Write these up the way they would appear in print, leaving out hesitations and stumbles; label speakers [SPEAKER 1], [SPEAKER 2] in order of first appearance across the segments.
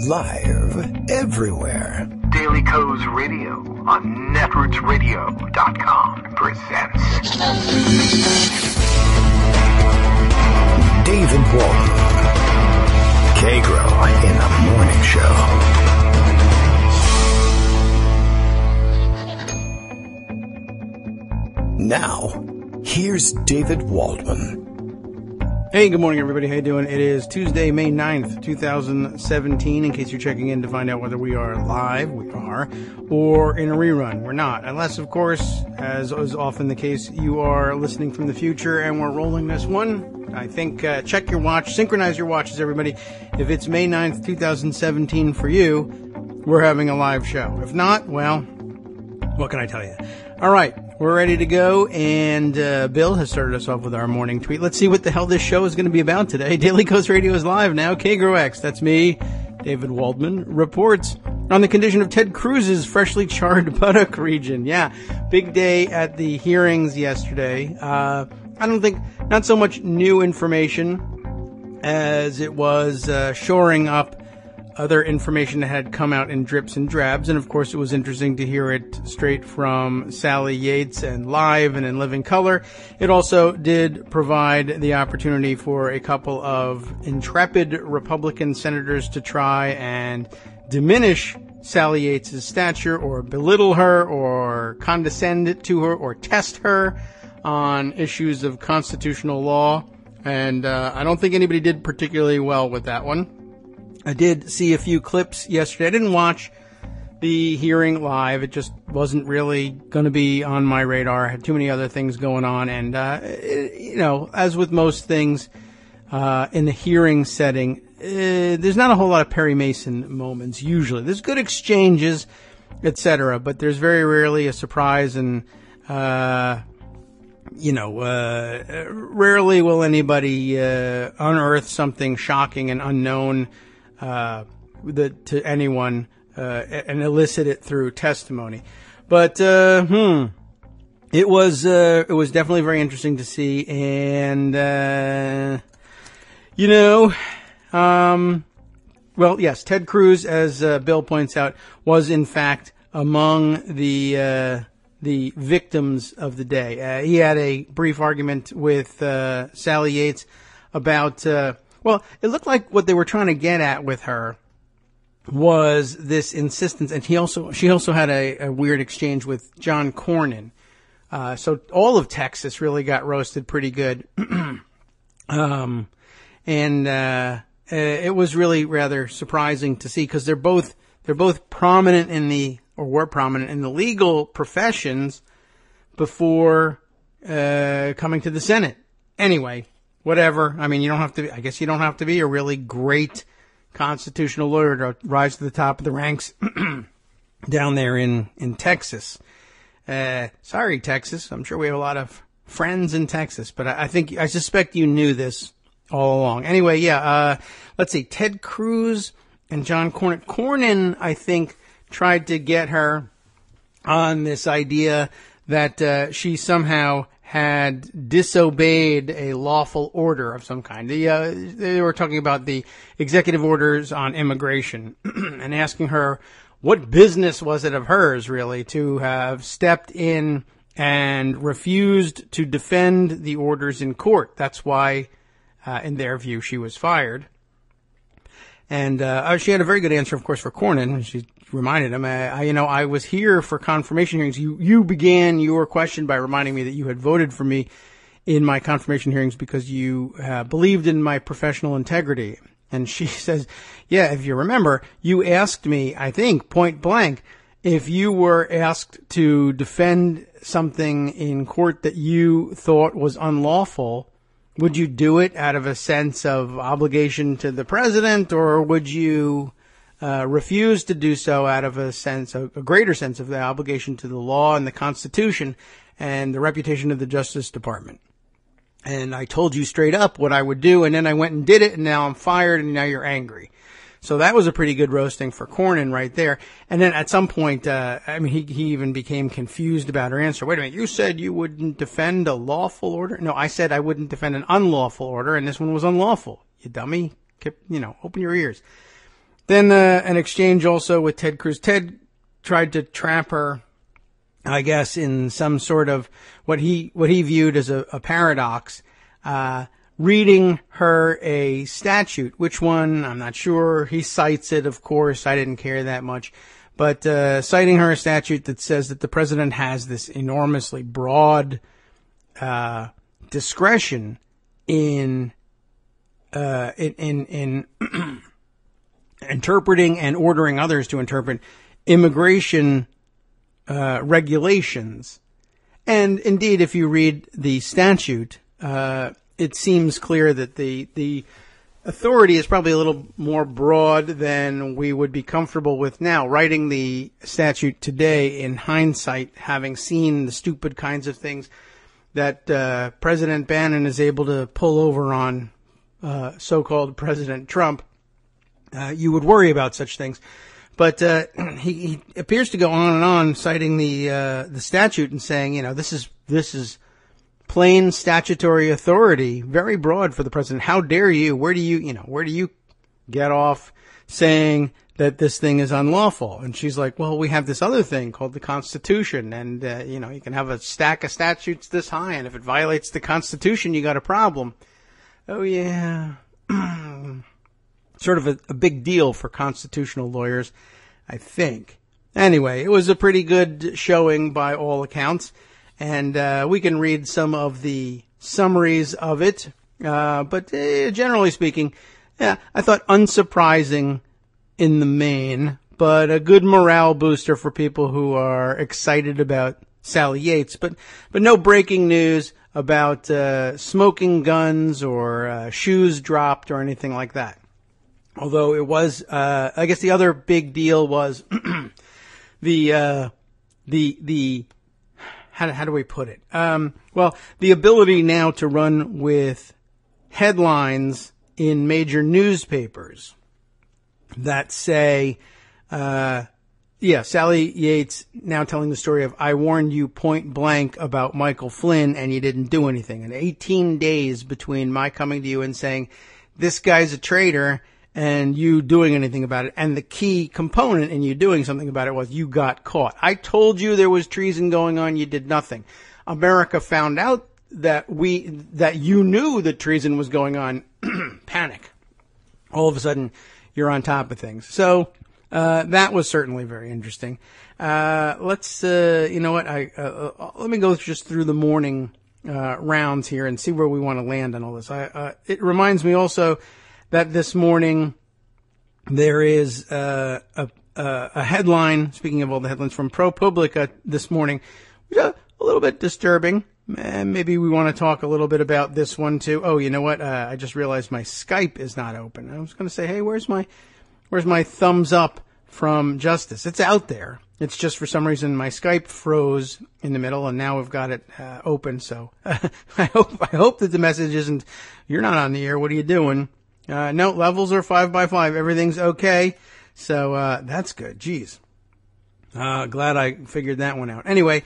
[SPEAKER 1] Live everywhere.
[SPEAKER 2] Daily Co's Radio on netrootsradio.com presents
[SPEAKER 1] David Walton. Kagro in the Morning Show. Now, here's David Waldman.
[SPEAKER 3] Hey, good morning, everybody. How you doing? It is Tuesday, May 9th, 2017. In case you're checking in to find out whether we are live, we are, or in a rerun, we're not. Unless, of course, as is often the case, you are listening from the future and we're rolling this one. I think, check your watch, synchronize your watches, everybody. If it's May 9th, 2017 for you, we're having a live show. If not, well, what can I tell you? All right. We're ready to go, and Bill has started us off with our morning tweet. Let's see what the hell this show is going to be about today. Daily Coast Radio is live now. Kagro X, that's me, David Waldman, reports on the condition of Ted Cruz's freshly charred buttock region. Yeah, big day at the hearings yesterday. I don't think, not so much new information as it was shoring up other information that had come out in drips and drabs, and of course it was interesting to hear it straight from Sally Yates and live and in living color. It also did provide the opportunity for a couple of intrepid Republican senators to try and diminish Sally Yates' stature or belittle her or condescend to her or test her on issues of constitutional law, and I don't think anybody did particularly well with that one. I did see a few clips yesterday. I didn't watch the hearing live. It just wasn't really going to be on my radar. I had too many other things going on. And, as with most things in the hearing setting, there's not a whole lot of Perry Mason moments usually. There's good exchanges, etc., but there's very rarely a surprise, and rarely will anybody unearth something shocking and unknown to anyone, and elicit it through testimony. But, it was definitely very interesting to see. And, well, yes, Ted Cruz, as, Bill points out, was in fact among the victims of the day. He had a brief argument with, Sally Yates about, well, it looked like what they were trying to get at with her was this insistence, and she also had a weird exchange with John Cornyn. So all of Texas really got roasted pretty good. It was really rather surprising to see, because they're both prominent were prominent in the legal professions before coming to the Senate. Anyway, whatever. I mean, I guess you don't have to be a really great constitutional lawyer to rise to the top of the ranks down there in Texas. Sorry, Texas. I'm sure we have a lot of friends in Texas, but I suspect you knew this all along. Anyway, yeah, let's see. Ted Cruz and John Cornyn. Cornyn, I think, tried to get her on this idea that she somehow had disobeyed a lawful order of some kind. They were talking about the executive orders on immigration and asking her what business was it of hers, really, to have stepped in and refused to defend the orders in court. That's why, in their view, she was fired. And she had a very good answer, of course, for Cornyn. She reminded him, I was here for confirmation hearings. You began your question by reminding me that you had voted for me in my confirmation hearings because you believed in my professional integrity. And she says, yeah, if you remember, you asked me, I think, point blank, if you were asked to defend something in court that you thought was unlawful, would you do it out of a sense of obligation to the president, or would you refuse to do so out of a greater sense of the obligation to the law and the Constitution and the reputation of the Justice Department? And I told you straight up what I would do, and then I went and did it, and now I'm fired, and now you're angry. So that was a pretty good roasting for Cornyn right there. And then at some point, he even became confused about her answer. Wait a minute, you said you wouldn't defend a lawful order? No, I said I wouldn't defend an unlawful order, and this one was unlawful. You dummy. Open your ears. Then an exchange also with Ted Cruz. Ted tried to trap her, I guess, in some sort of what he viewed as a paradox, reading her a statute. Which one? I'm not sure. He cites it, of course. I didn't care that much. But citing her a statute that says that the president has this enormously broad discretion in interpreting and ordering others to interpret immigration regulations. And indeed, if you read the statute, it seems clear that the authority is probably a little more broad than we would be comfortable with now. Writing the statute today, in hindsight, having seen the stupid kinds of things that President Bannon is able to pull over on so-called President Trump, you would worry about such things. But he appears to go on and on, citing the statute and saying, this is plain statutory authority, very broad for the president. How dare you? Where do you get off saying that this thing is unlawful? And she's like, well, we have this other thing called the Constitution, and you can have a stack of statutes this high, and if it violates the Constitution, you got a problem. Oh yeah. Sort of a big deal for constitutional lawyers, I think. Anyway, it was a pretty good showing by all accounts, and we can read some of the summaries of it. But generally speaking, yeah, I thought unsurprising in the main, but a good morale booster for people who are excited about Sally Yates. But no breaking news about smoking guns or shoes dropped or anything like that. Although it was, I guess the other big deal was the how do we put it? Well, the ability now to run with headlines in major newspapers that say, Sally Yates now telling the story of, I warned you point blank about Michael Flynn and you didn't do anything. And 18 days between my coming to you and saying, this guy's a traitor, and you doing anything about it. And the key component in you doing something about it was you got caught. I told you there was treason going on. You did nothing. America found out that you knew that treason was going on. Panic. All of a sudden, you're on top of things. So, that was certainly very interesting. Let's, let me go just through the morning, rounds here and see where we want to land on all this. It reminds me also that this morning there is a headline, speaking of all the headlines from ProPublica this morning, which is a little bit disturbing. Maybe we want to talk a little bit about this one too. Oh, you know what? I just realized my Skype is not open. I was going to say, hey, where's my thumbs up from Justice? It's out there. It's just for some reason my Skype froze in the middle, and now we've got it open. So I hope that the message isn't, you're not on the air. What are you doing? No, levels are 5x5. Everything's okay. So, that's good. Jeez. Glad I figured that one out. Anyway,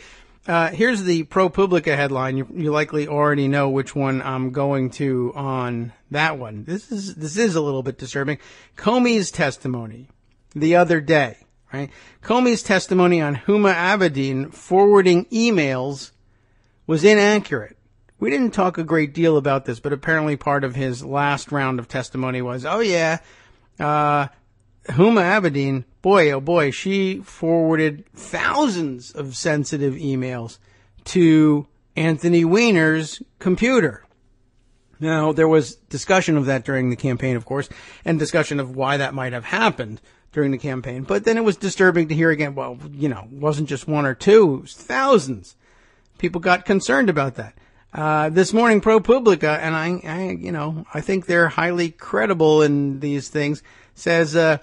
[SPEAKER 3] here's the ProPublica headline. You likely already know which one I'm going to on that one. This is a little bit disturbing. Comey's testimony the other day, right? Comey's testimony on Huma Abedin forwarding emails was inaccurate. We didn't talk a great deal about this, but apparently part of his last round of testimony was, Huma Abedin, boy, oh boy, she forwarded thousands of sensitive emails to Anthony Weiner's computer. Now, there was discussion of that during the campaign, of course, and discussion of why that might have happened during the campaign. But then it was disturbing to hear again, well, it wasn't just one or two, it was thousands. People got concerned about that. This morning, ProPublica, and I think they're highly credible in these things, says, that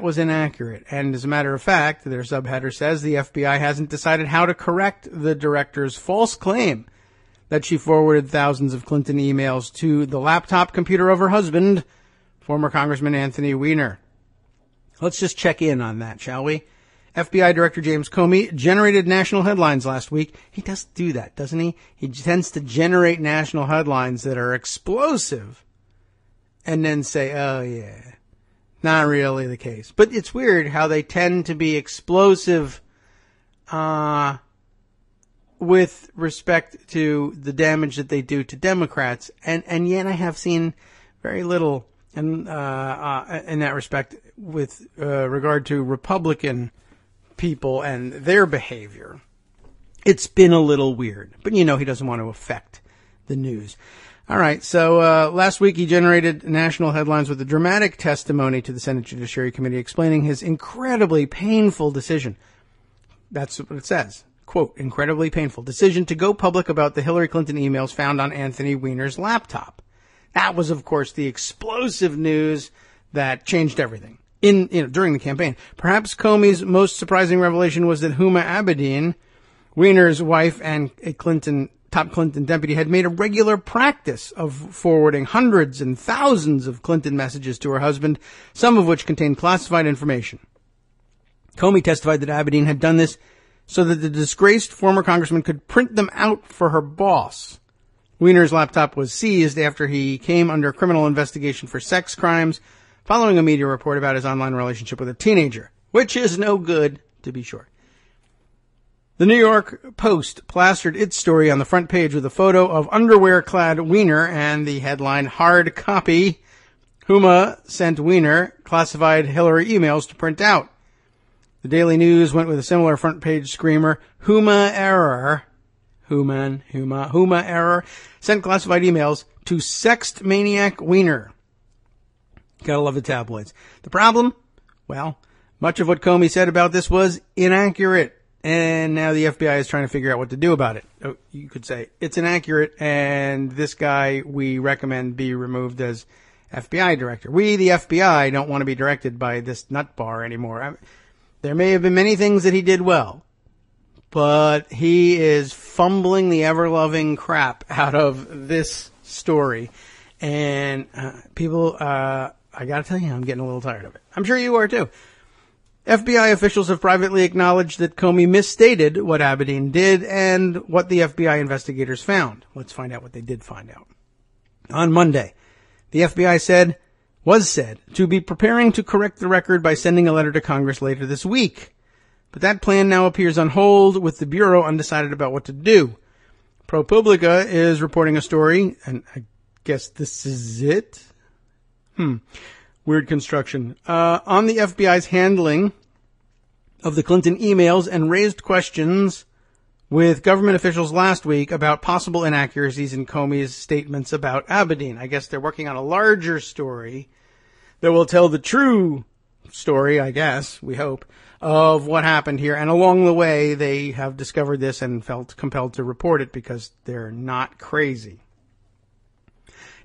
[SPEAKER 3] was inaccurate. And as a matter of fact, their subheader says the FBI hasn't decided how to correct the director's false claim that she forwarded thousands of Clinton emails to the laptop computer of her husband, former Congressman Anthony Weiner. Let's just check in on that, shall we? FBI Director James Comey generated national headlines last week. He does do that, doesn't he? He tends to generate national headlines that are explosive and then say, oh yeah, not really the case. But it's weird how they tend to be explosive with respect to the damage that they do to Democrats, and yet I have seen very little in that respect with regard to Republican people and their behavior. It's been a little weird, but he doesn't want to affect the news. All right, so last week he generated national headlines with a dramatic testimony to the Senate Judiciary Committee explaining his incredibly painful decision. That's what it says. Quote, incredibly painful decision to go public about the Hillary Clinton emails found on Anthony Weiner's laptop. That was, of course, the explosive news that changed everything during the campaign. Perhaps Comey's most surprising revelation was that Huma Abedin, Weiner's wife and a top Clinton deputy, had made a regular practice of forwarding hundreds and thousands of Clinton messages to her husband, some of which contained classified information. Comey testified that Abedin had done this so that the disgraced former congressman could print them out for her boss. Weiner's laptop was seized after he came under criminal investigation for sex crimes following a media report about his online relationship with a teenager, which is no good, to be sure. The New York Post plastered its story on the front page with a photo of underwear-clad Weiner and the headline, Hard Copy. Huma sent Weiner classified Hillary emails to print out. The Daily News went with a similar front-page screamer, Huma error. Huma error. Sent classified emails to sext maniac Weiner. Gotta love the tabloids. The problem? Well, much of what Comey said about this was inaccurate. And now the FBI is trying to figure out what to do about it. You could say it's inaccurate, and this guy we recommend be removed as FBI director. We, the FBI, don't want to be directed by this nutbar anymore. There may have been many things that he did well, but he is fumbling the ever-loving crap out of this story. And people, I got to tell you, I'm getting a little tired of it. I'm sure you are too. FBI officials have privately acknowledged that Comey misstated what Abedin did and what the FBI investigators found. Let's find out what they did find out. On Monday, the FBI was said to be preparing to correct the record by sending a letter to Congress later this week. But that plan now appears on hold, with the Bureau undecided about what to do. ProPublica is reporting a story, and I guess this is it? Weird construction. On the FBI's handling of the Clinton emails, and raised questions with government officials last week about possible inaccuracies in Comey's statements about Abedin. I guess they're working on a larger story that will tell the true story, I guess, we hope, of what happened here. And along the way, they have discovered this and felt compelled to report it because they're not crazy.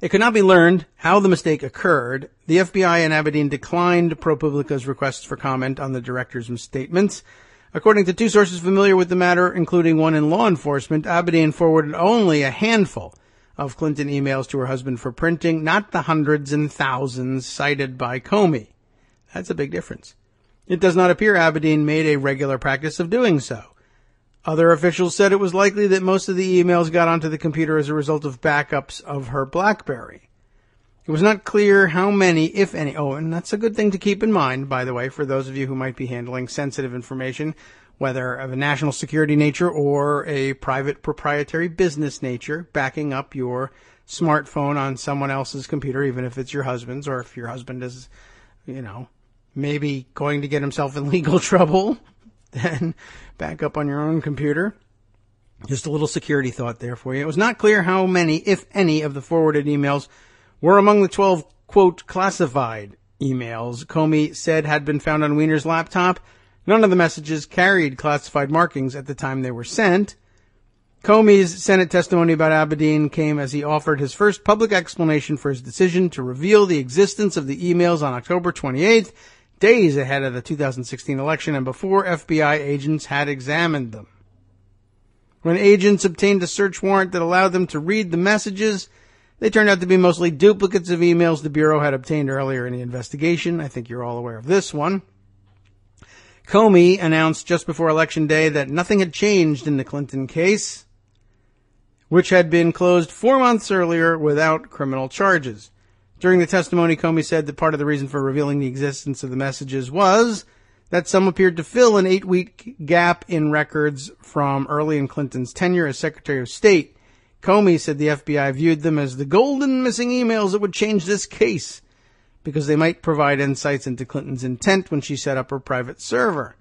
[SPEAKER 3] It could not be learned how the mistake occurred. The FBI and Abedin declined ProPublica's requests for comment on the director's misstatements. According to two sources familiar with the matter, including one in law enforcement, Abedin forwarded only a handful of Clinton emails to her husband for printing, not the hundreds and thousands cited by Comey. That's a big difference. It does not appear Abedin made a regular practice of doing so. Other officials said it was likely that most of the emails got onto the computer as a result of backups of her BlackBerry. It was not clear how many, if any, and that's a good thing to keep in mind, by the way, for those of you who might be handling sensitive information, whether of a national security nature or a private proprietary business nature, backing up your smartphone on someone else's computer, even if it's your husband's, or if your husband is, maybe going to get himself in legal trouble, then back up on your own computer. Just a little security thought there for you. It was not clear how many, if any, of the forwarded emails were among the 12, quote, classified emails Comey said had been found on Weiner's laptop. None of the messages carried classified markings at the time they were sent. Comey's Senate testimony about Abedin came as he offered his first public explanation for his decision to reveal the existence of the emails on October 28th, days ahead of the 2016 election and before FBI agents had examined them. When agents obtained a search warrant that allowed them to read the messages, they turned out to be mostly duplicates of emails the Bureau had obtained earlier in the investigation. I think you're all aware of this one. Comey announced just before Election Day that nothing had changed in the Clinton case, which had been closed 4 months earlier without criminal charges. During the testimony, Comey said that part of the reason for revealing the existence of the messages was that some appeared to fill an 8-week gap in records from early in Clinton's tenure as Secretary of State. Comey said the FBI viewed them as the golden missing emails that would change this case because they might provide insights into Clinton's intent when she set up her private server.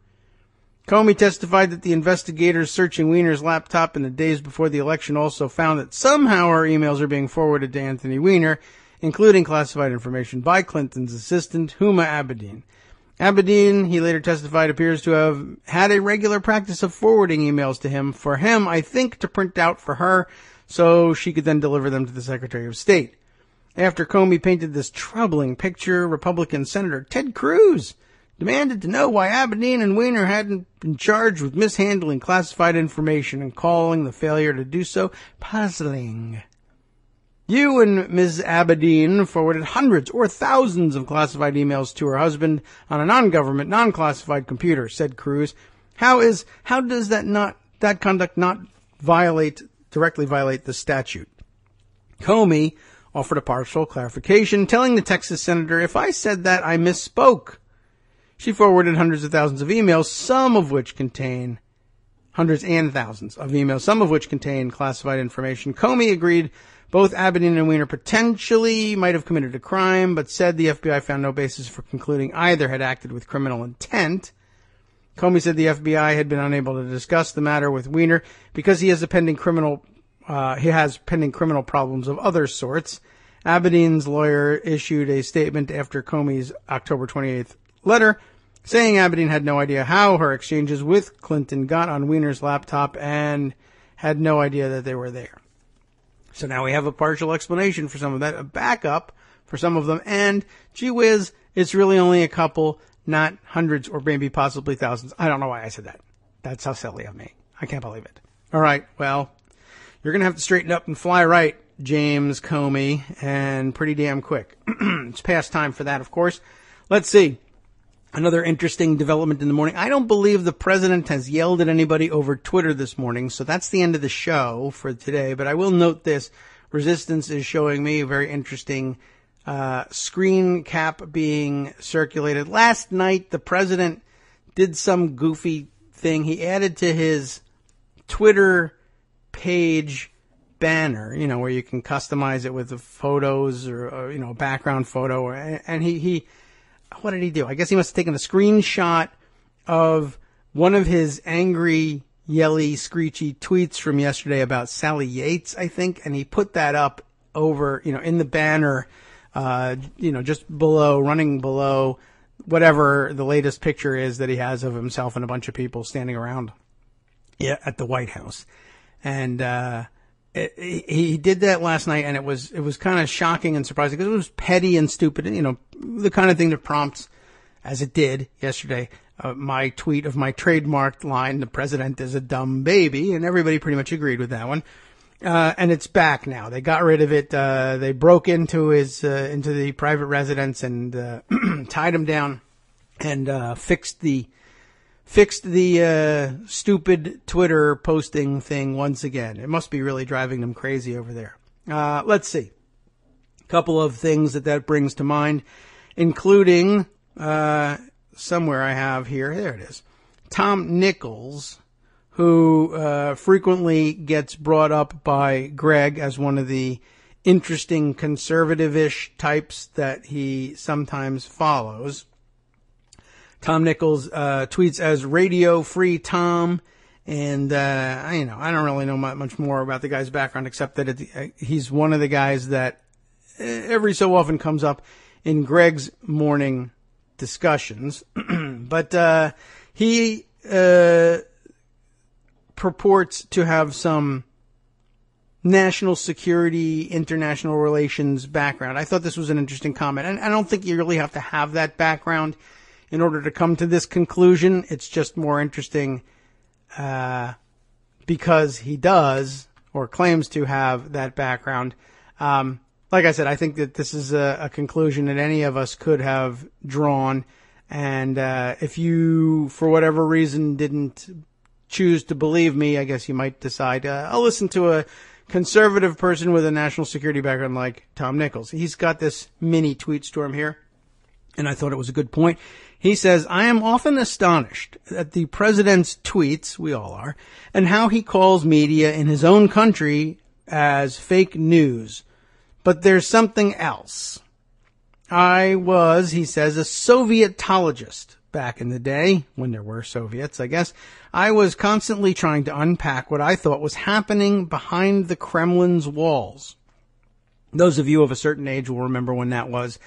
[SPEAKER 3] Comey testified that the investigators searching Weiner's laptop in the days before the election also found that somehow her emails are being forwarded to Anthony Weiner, including classified information by Clinton's assistant, Huma Abedin. Abedin, he later testified, appears to have had a regular practice of forwarding emails to him, for him, I think, to print out for her, so she could then deliver them to the Secretary of State. After Comey painted this troubling picture, Republican Senator Ted Cruz demanded to know why Abedin and Weiner hadn't been charged with mishandling classified information and calling the failure to do so puzzling. You and Ms. Abedin forwarded hundreds or thousands of classified emails to her husband on a non-government, non-classified computer, said Cruz. How does that conduct not directly violate the statute? Comey offered a partial clarification, telling the Texas senator, if I said that, I misspoke. She forwarded hundreds and thousands of emails, some of which contain classified information. Comey agreed both Abedin and Weiner potentially might have committed a crime, but said the FBI found no basis for concluding either had acted with criminal intent. Comey said the FBI had been unable to discuss the matter with Weiner because he has pending criminal problems of other sorts. Abedin's lawyer issued a statement after Comey's October 28th letter, saying Abedin had no idea how her exchanges with Clinton got on Weiner's laptop and had no idea that they were there. So now we have a partial explanation for some of that, a backup for some of them, and gee whiz, it's really only a couple, not hundreds or maybe possibly thousands. I don't know why I said that. That's how silly of me. I can't believe it. All right, well, you're going to have to straighten up and fly right, James Comey, and pretty damn quick. It's past time for that, of course. Let's see. Another interesting development in the morning. I don't believe the president has yelled at anybody over Twitter this morning, so that's the end of the show for today. But I will note this. Resistance is showing me a very interesting screen cap being circulated. Last night, the president did some goofy thing. He added to his Twitter page banner, where you can customize it with the photos or a background photo. And he what did he do? I guess he must have taken a screenshot of one of his angry, yelly, screechy tweets from yesterday about Sally Yates, I think, and he put that up over, in the banner, just below, running below whatever the latest picture is that he has of himself and a bunch of people standing around at the White House. And he did that last night, and it was kind of shocking and surprising because it was petty and stupid, and the kind of thing that prompts, as it did yesterday, my tweet of my trademarked line, "The president is a dumb baby," and everybody pretty much agreed with that one. And it's back now. They got rid of it. They broke into into the private residence and tied him down and fixed the stupid Twitter posting thing once again. It must be really driving them crazy over there. Let's see. A couple of things that brings to mind, including somewhere I have here. There it is. Tom Nichols, who frequently gets brought up by Greg as one of the interesting conservative-ish types that he sometimes follows. Tom Nichols tweets as Radio Free Tom, and I don't really know much more about the guy's background except that he's one of the guys that every so often comes up in Greg's morning discussions. But he purports to have some national security, international relations background. I thought this was an interesting comment, and I don't think you really have to have that background in order to come to this conclusion. It's just more interesting because he does or claims to have that background. Like I said, I think that this is a conclusion that any of us could have drawn. And if you, for whatever reason, didn't choose to believe me, I guess you might decide, I'll listen to a conservative person with a national security background like Tom Nichols. He's got this mini tweet storm here, and I thought it was a good point. He says, I am often astonished at the president's tweets, we all are, and how he calls media in his own country as fake news. But there's something else. I was, he says, a Sovietologist back in the day, when there were Soviets, I guess. I was constantly trying to unpack what I thought was happening behind the Kremlin's walls. Those of you of a certain age will remember when that was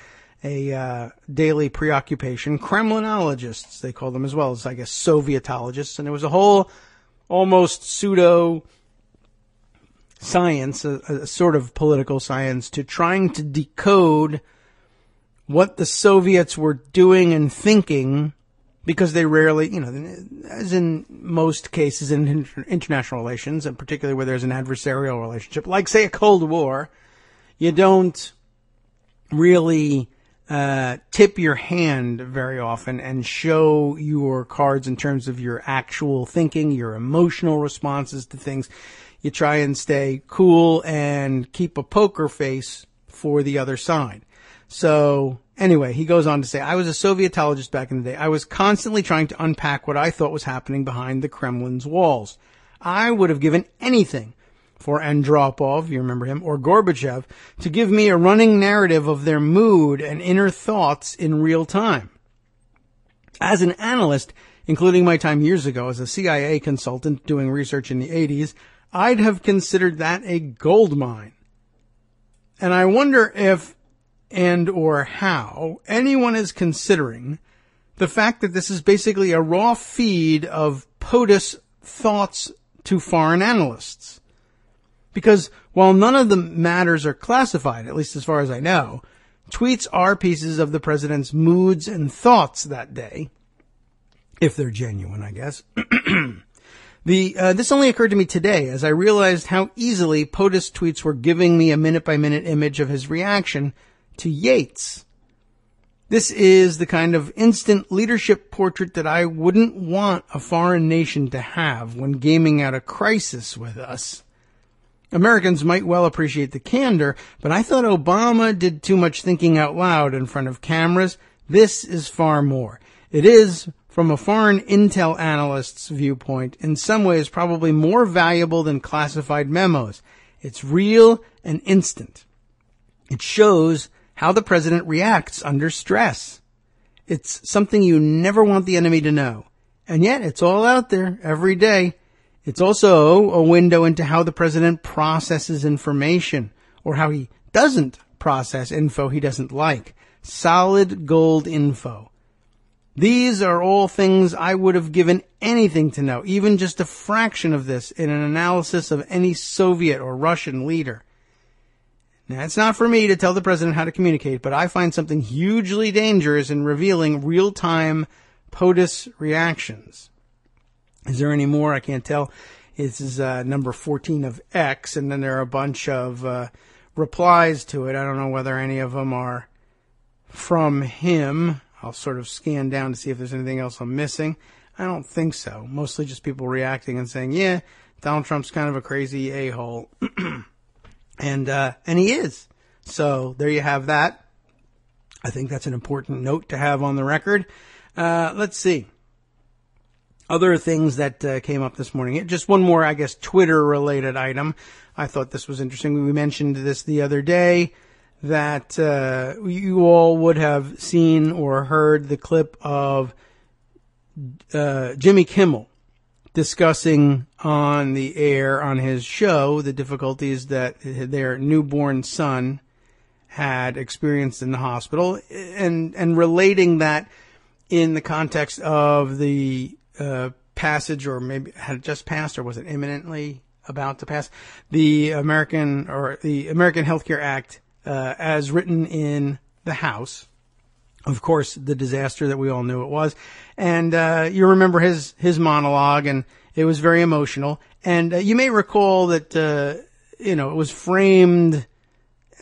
[SPEAKER 3] a daily preoccupation. Kremlinologists, they call them, as well as, I guess, Sovietologists. And there was a whole almost pseudo science, a sort of political science, to trying to decode what the Soviets were doing and thinking, because they rarely, as in most cases in international relations, and particularly where there's an adversarial relationship, like, say, a Cold War, you don't really tip your hand very often and show your cards in terms of your actual thinking, your emotional responses to things. You try and stay cool and keep a poker face for the other side. So anyway, he goes on to say, I was a Sovietologist back in the day. I was constantly trying to unpack what I thought was happening behind the Kremlin's walls. I would have given anything for Andropov, you remember him, or Gorbachev, to give me a running narrative of their mood and inner thoughts in real time. As an analyst, including my time years ago as a CIA consultant doing research in the 80s, I'd have considered that a gold mine. And I wonder if and or how anyone is considering the fact that this is basically a raw feed of POTUS thoughts to foreign analysts. Because while none of the matters are classified, at least as far as I know, tweets are pieces of the president's moods and thoughts that day, if they're genuine, I guess. This only occurred to me today as I realized how easily POTUS tweets were giving me a minute-by-minute image of his reaction to Yates. This is the kind of instant leadership portrait that I wouldn't want a foreign nation to have when gaming out a crisis with us. Americans might well appreciate the candor, but I thought Obama did too much thinking out loud in front of cameras. This is far more. It is, from a foreign intel analyst's viewpoint, in some ways probably more valuable than classified memos. It's real and instant. It shows how the president reacts under stress. It's something you never want the enemy to know. And yet, it's all out there every day. It's also a window into how the president processes information, or how he doesn't process info he doesn't like. Solid gold info. These are all things I would have given anything to know, even just a fraction of this in an analysis of any Soviet or Russian leader. Now, it's not for me to tell the president how to communicate, but I find something hugely dangerous in revealing real-time POTUS reactions. Is there any more? I can't tell. This is number 14 of X, and then there are a bunch of replies to it. I don't know whether any of them are from him. I'll sort of scan down to see if there's anything else I'm missing. I don't think so. Mostly just people reacting and saying, yeah, Donald Trump's kind of a crazy a-hole. And he is. So there you have that. I think that's an important note to have on the record. Let's see. Other things that came up this morning. Just one more, I guess, Twitter-related item. I thought this was interesting. We mentioned this the other day, that you all would have seen or heard the clip of Jimmy Kimmel discussing on the air on his show the difficulties that their newborn son had experienced in the hospital, and relating that in the context of the passage, or maybe had it just passed, or was it imminently about to pass, the American Healthcare Act as written in the House. Of course, the disaster that we all knew it was. And you remember his monologue, and it was very emotional. And you may recall that, it was framed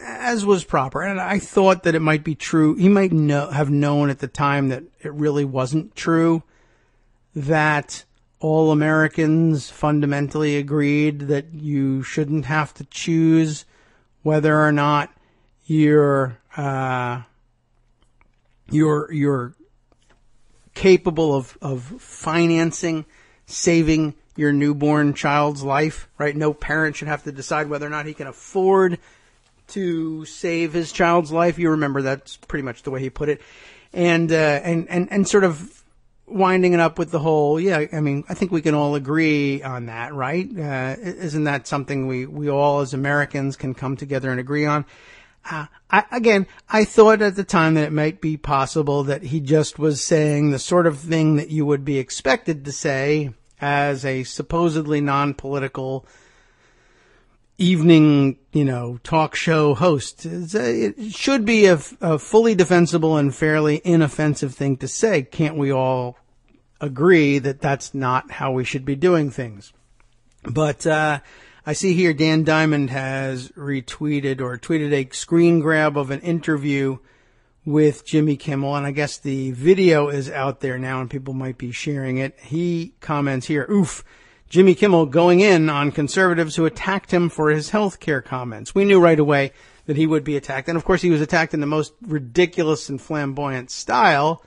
[SPEAKER 3] as was proper. And I thought that it might be true. He might have known at the time that it really wasn't true, that all Americans fundamentally agreed that you shouldn't have to choose whether or not you're capable of financing, saving your newborn child's life, right? No parent should have to decide whether or not he can afford to save his child's life. You remember that's pretty much the way he put it. And sort of winding it up with the whole, yeah, I mean, I think we can all agree on that, right? Isn't that something we all as Americans can come together and agree on? I thought at the time that it might be possible that he just was saying the sort of thing that you would be expected to say as a supposedly non-political evening, talk show host. It should be a fully defensible and fairly inoffensive thing to say. Can't we all agree that that's not how we should be doing things? But I see here Dan Diamond has retweeted or tweeted a screen grab of an interview with Jimmy Kimmel, and I guess the video is out there now and people might be sharing it. He comments here, oof, Jimmy Kimmel going in on conservatives who attacked him for his health care comments. We knew right away that he would be attacked. And of course he was attacked in the most ridiculous and flamboyant style.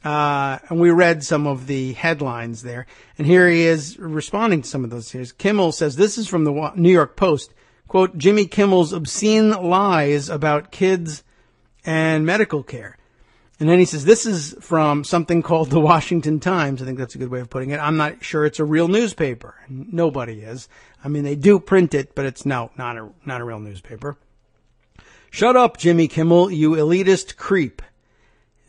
[SPEAKER 3] And we read some of the headlines there. And here he is responding to some of those. Here's Kimmel says, this is from the New York Post, quote, Jimmy Kimmel's obscene lies about kids and medical care. And then he says, this is from something called the Washington Times. I think that's a good way of putting it. I'm not sure it's a real newspaper. Nobody is. I mean, they do print it, but it's not a real newspaper. Shut up, Jimmy Kimmel, you elitist creep.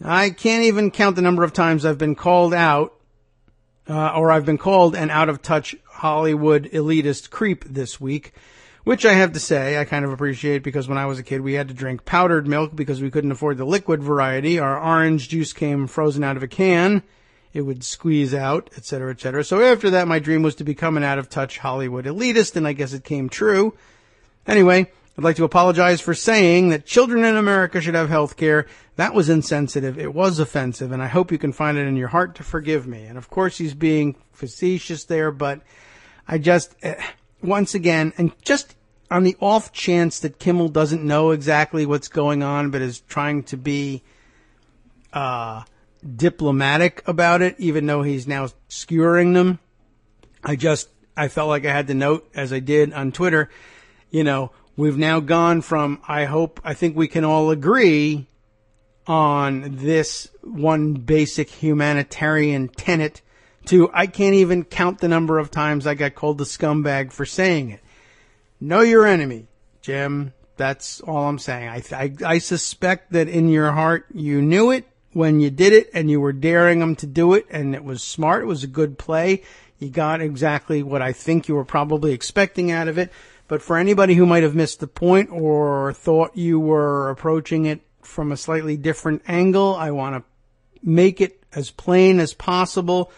[SPEAKER 3] I can't even count the number of times I've been called out, or I've been called an out-of-touch Hollywood elitist creep this week. Which I have to say, I kind of appreciate because when I was a kid, we had to drink powdered milk because we couldn't afford the liquid variety. Our orange juice came frozen out of a can. It would squeeze out, et cetera, et cetera. So after that, my dream was to become an out-of-touch Hollywood elitist, and I guess it came true. Anyway, I'd like to apologize for saying that children in America should have health care. That was insensitive. It was offensive, and I hope you can find it in your heart to forgive me. And of course, he's being facetious there, but I just... once again, and just on the off chance that Kimmel doesn't know exactly what's going on, but is trying to be diplomatic about it, even though he's now skewering them, I felt like I had to note, as I did on Twitter, we've now gone from, I think we can all agree on this one basic humanitarian tenet to, I can't even count the number of times I got called a scumbag for saying it. Know your enemy, Jim. That's all I'm saying. I suspect that in your heart you knew it when you did it and you were daring them to do it, and it was smart. It was a good play. You got exactly what I think you were probably expecting out of it. But for anybody who might have missed the point or thought you were approaching it from a slightly different angle, I want to make it as plain as possible.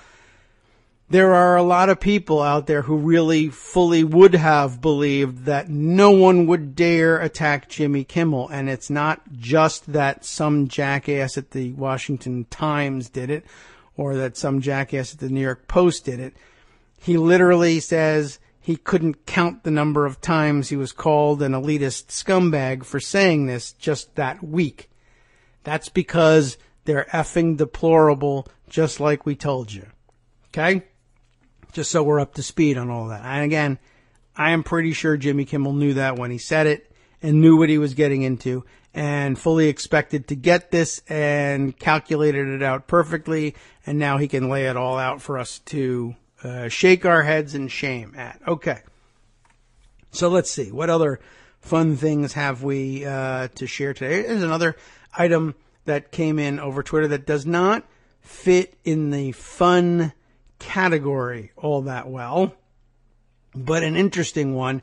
[SPEAKER 3] There are a lot of people out there who really fully would have believed that no one would dare attack Jimmy Kimmel. And it's not just that some jackass at the Washington Times did it or that some jackass at the New York Post did it. He literally says he couldn't count the number of times he was called an elitist scumbag for saying this just that week. That's because they're effing deplorable, just like we told you. Okay? Just so we're up to speed on all that. And again, I am pretty sure Jimmy Kimmel knew that when he said it and knew what he was getting into and fully expected to get this and calculated it out perfectly. And now he can lay it all out for us to shake our heads in shame at. Okay. So let's see. What other fun things have we to share today? There's another item that came in over Twitter that does not fit in the fun category all that well, but an interesting one,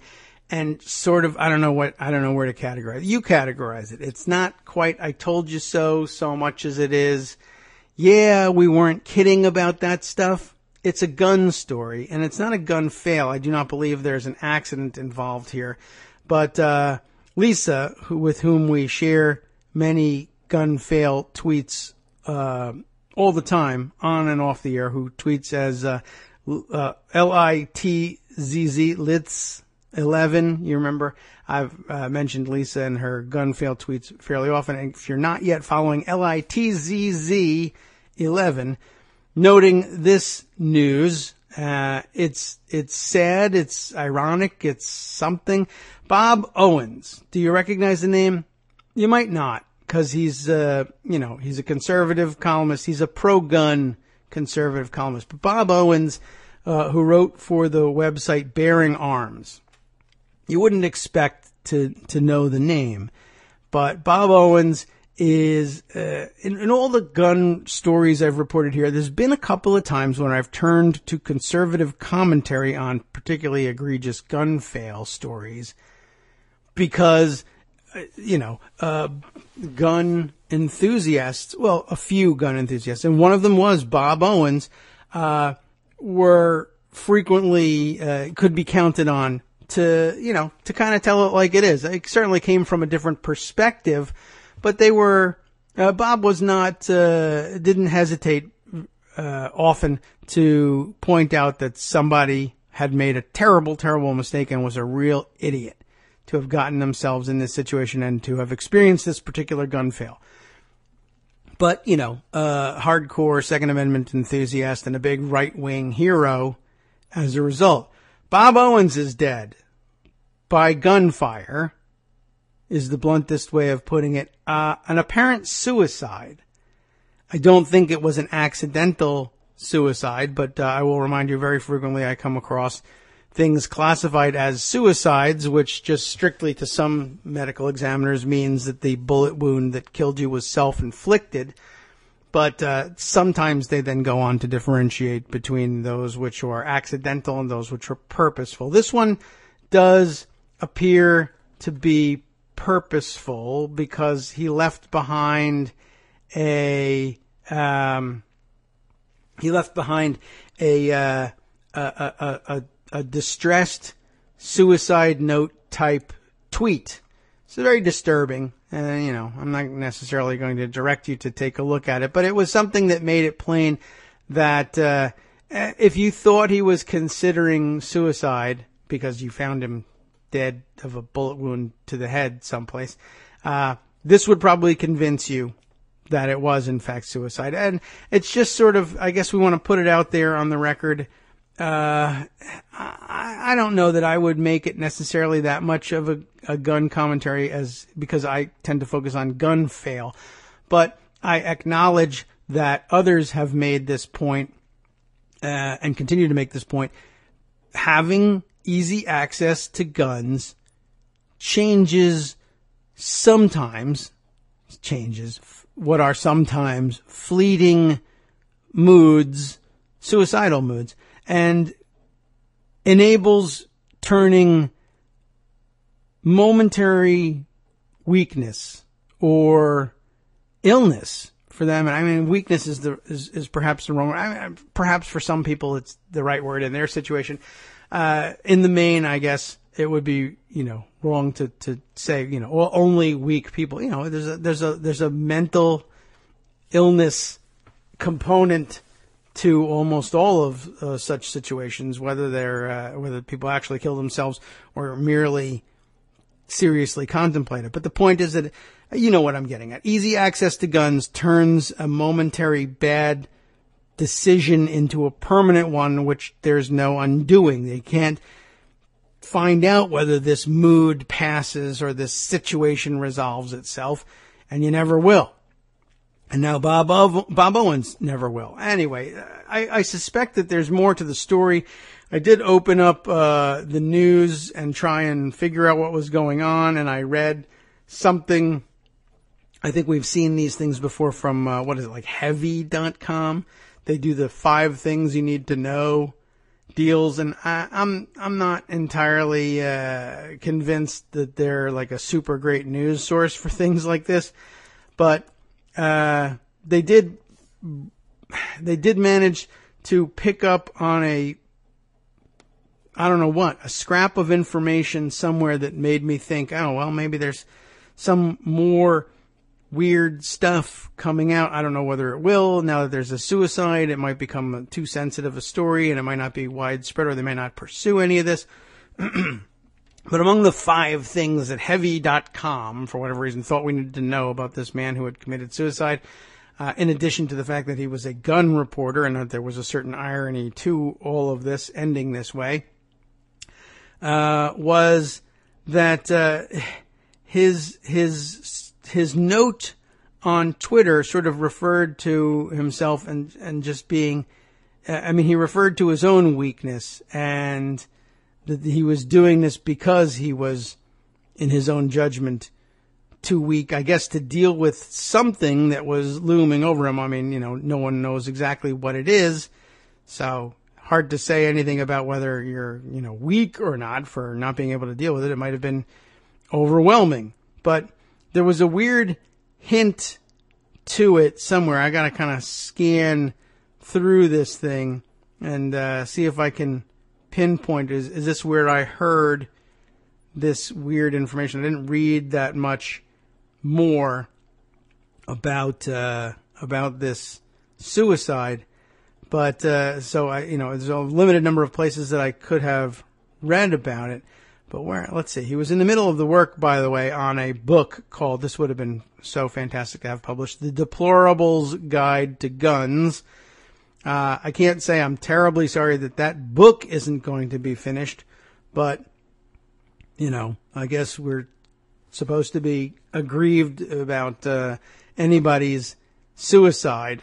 [SPEAKER 3] and sort of, I don't know where to categorize it. You categorize it. It's not quite I told you so much as it is, yeah, we weren't kidding about that stuff. It's a gun story, and it's not a gun fail. I do not believe there's an accident involved here, but Lisa, with whom we share many gun fail tweets all the time, on and off the air, who tweets as Litzz, Litz 11. You remember I've mentioned Lisa and her gun fail tweets fairly often. And if you're not yet following Litzz 11, noting this news, it's sad, it's ironic, it's something. Bob Owens. Do you recognize the name? You might not, because he's a conservative columnist. He's a pro-gun conservative columnist. But Bob Owens, who wrote for the website Bearing Arms. You wouldn't expect to know the name, but Bob Owens is, in all the gun stories I've reported here, there's been a couple of times when I've turned to conservative commentary on particularly egregious gun fail stories because, gun enthusiasts, well, a few gun enthusiasts, and one of them was Bob Owens, were frequently, could be counted on to kind of tell it like it is. It certainly came from a different perspective, but they were, Bob was not, didn't hesitate, often to point out that somebody had made a terrible, terrible mistake and was a real idiot to have gotten themselves in this situation and to have experienced this particular gun fail. But, hardcore Second Amendment enthusiast and a big right-wing hero as a result. Bob Owens is dead by gunfire, is the bluntest way of putting it. An apparent suicide. I don't think it was an accidental suicide, but I will remind you very frequently I come across things classified as suicides, which just strictly to some medical examiners means that the bullet wound that killed you was self-inflicted. But sometimes they then go on to differentiate between those which are accidental and those which are purposeful. This one does appear to be purposeful because he left behind a distressed suicide note type tweet. It's very disturbing. I'm not necessarily going to direct you to take a look at it, but it was something that made it plain that if you thought he was considering suicide because you found him dead of a bullet wound to the head someplace, this would probably convince you that it was in fact suicide. And it's just sort of, I guess we want to put it out there on the record. I don't know that I would make it necessarily that much of a gun commentary because I tend to focus on gun fail, but I acknowledge that others have made this point, and continue to make this point. Having easy access to guns changes what are sometimes fleeting moods, suicidal moods, and enables turning momentary weakness or illness for them. And I mean, weakness is perhaps the wrong word. Perhaps for some people it's the right word in their situation. In the main, I guess it would be, wrong to say, only weak people. There's a mental illness component to almost all of such situations, whether people actually kill themselves or merely seriously contemplate it. But the point is that, you know what I'm getting at. Easy access to guns turns a momentary bad decision into a permanent one, which there's no undoing. They can't find out whether this mood passes or this situation resolves itself, and you never will. And now Bob Owens never will. Anyway, I suspect that there's more to the story. I did open up the news and try and figure out what was going on, and I read something. I think we've seen these things before from, heavy.com. They do the 5 things you need to know deals, and I'm not entirely convinced that they're like a super great news source for things like this, but they did manage to pick up on a scrap of information somewhere that made me think, maybe there's some more weird stuff coming out. I don't know whether it will. Now that there's a suicide, it might become too sensitive a story and it might not be widespread, or they may not pursue any of this. But among the 5 things that Heavy.com, for whatever reason, thought we needed to know about this man who had committed suicide, in addition to the fact that he was a gun reporter and that there was a certain irony to all of this ending this way, was that his note on Twitter sort of referred to himself and just being, he referred to his own weakness, and that he was doing this because he was, in his own judgment, too weak, I guess, to deal with something that was looming over him. I mean, no one knows exactly what it is, so hard to say anything about whether you're, weak or not for not being able to deal with it. It might have been overwhelming, but there was a weird hint to it somewhere. I gotta kind of scan through this thing and see if I can pinpoint, is this where I heard this weird information? I didn't read that much more about this suicide, but so there's a limited number of places that I could have read about it. But let's see, he was in the middle of the work, by the way, on a book called, this would have been so fantastic to have published, The Deplorables Guide to Guns. I can't say I'm terribly sorry that book isn't going to be finished, but, I guess we're supposed to be aggrieved about anybody's suicide.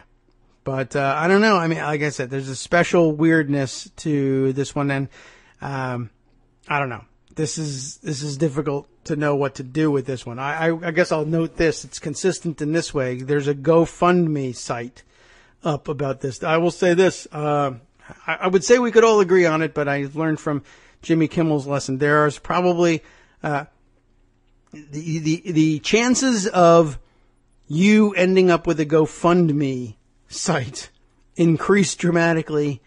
[SPEAKER 3] But I don't know. I mean, like I said, there's a special weirdness to this one, and I don't know. This is difficult to know what to do with this one. I guess I'll note this. It's consistent in this way. There's a GoFundMe site up about this. I will say this. I would say we could all agree on it, but I learned from Jimmy Kimmel's lesson. There is probably the chances of you ending up with a GoFundMe site increase dramatically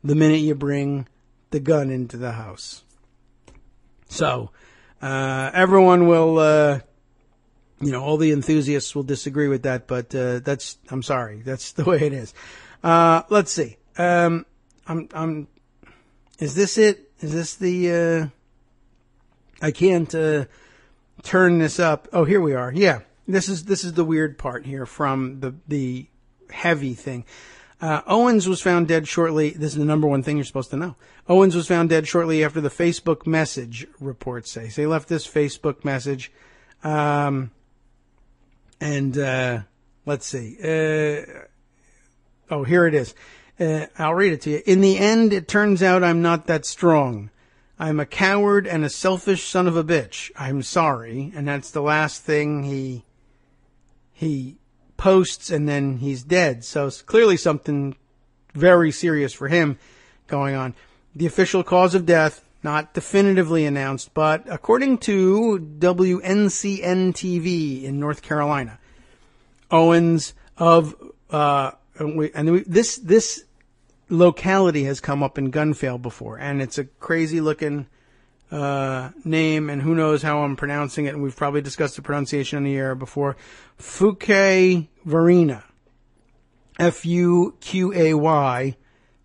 [SPEAKER 3] the minute you bring the gun into the house. So everyone will. All the enthusiasts will disagree with that, but I'm sorry, that's the way it is. Let's see. Is this it? Is this the? I can't turn this up. Oh, here we are. Yeah, this is the weird part here from the Heavy thing. Owens was found dead shortly. This is the number one thing you're supposed to know. Owens was found dead shortly after the Facebook message, reports say. So he left this Facebook message. Let's see. Here it is. I'll read it to you. In the end, it turns out I'm not that strong. I'm a coward and a selfish son of a bitch. I'm sorry. And that's the last thing he posts, and then he's dead. So it's clearly something very serious for him going on. The official cause of death, not definitively announced, but according to WNCN TV in North Carolina, Owens of this locality has come up in Gunfale before, and it's a crazy looking name, and who knows how I'm pronouncing it, and we've probably discussed the pronunciation on the air before. Fuquay-Varina, Fuqay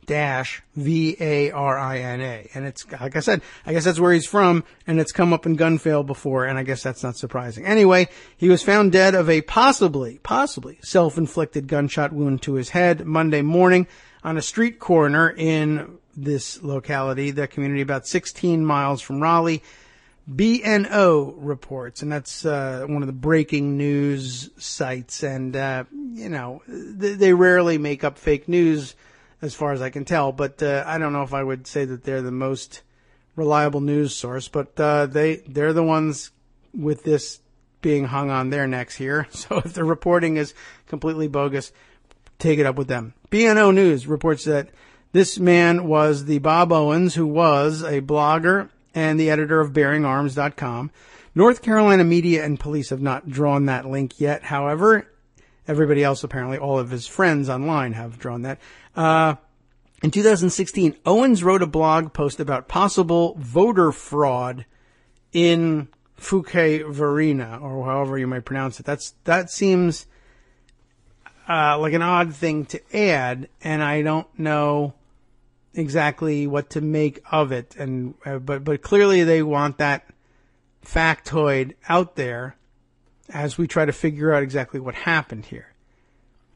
[SPEAKER 3] -Varina, and it's, like I said, I guess that's where he's from, and it's come up in Gunfale before, and I guess that's not surprising. Anyway, he was found dead of a possibly self-inflicted gunshot wound to his head Monday morning on a street corner in this locality, the community about 16 miles from Raleigh. BNO reports, and that's one of the breaking news sites, and they rarely make up fake news as far as I can tell, but I don't know if I would say that they're the most reliable news source, but they're the ones with this being hung on their necks here. So if the reporting is completely bogus, take it up with them. BNO News reports that this man was the Bob Owens who was a blogger and the editor of BearingArms.com. North Carolina media and police have not drawn that link yet. However, everybody else, apparently all of his friends online, have drawn that. In 2016, Owens wrote a blog post about possible voter fraud in Fuquay-Varina, or however you might pronounce it. That seems like an odd thing to add, and I don't know exactly what to make of it. And but clearly they want that factoid out there as we try to figure out exactly what happened here.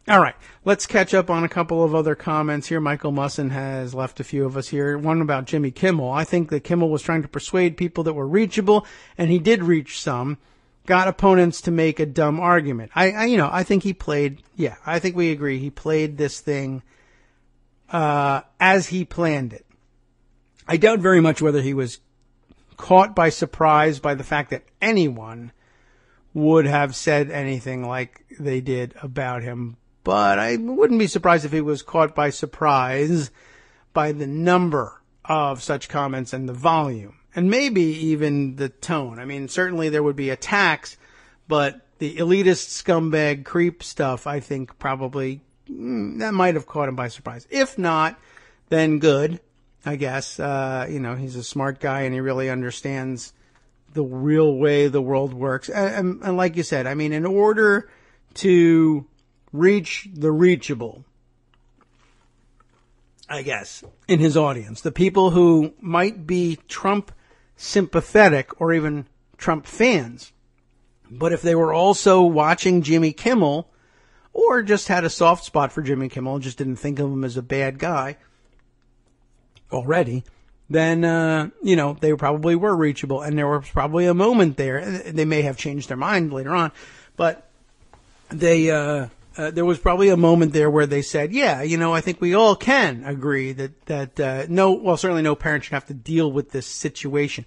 [SPEAKER 3] All right, let's catch up on a couple of other comments here. Michael Musson has left a few of us here. One about Jimmy Kimmel. I think that Kimmel was trying to persuade people that were reachable, and he did reach some. Got opponents to make a dumb argument. I think he played. Yeah, I think we agree. He played this thing as he planned it. I doubt very much whether he was caught by surprise by the fact that anyone would have said anything like they did about him. But I wouldn't be surprised if he was caught by surprise by the number of such comments and the volume, and maybe even the tone. I mean, certainly there would be attacks, but the elitist scumbag creep stuff, I think probably that might have caught him by surprise. If not, then good, I guess. He's a smart guy and he really understands the real way the world works. And like you said, I mean, in order to reach the reachable, I guess, in his audience, the people who might be Trump sympathetic or even Trump fans, but if they were also watching Jimmy Kimmel or just had a soft spot for Jimmy Kimmel and just didn't think of him as a bad guy already, then, they probably were reachable. And there was probably a moment there. They may have changed their mind later on, but there was probably a moment there where they said, I think we all can agree that certainly no parent should have to deal with this situation.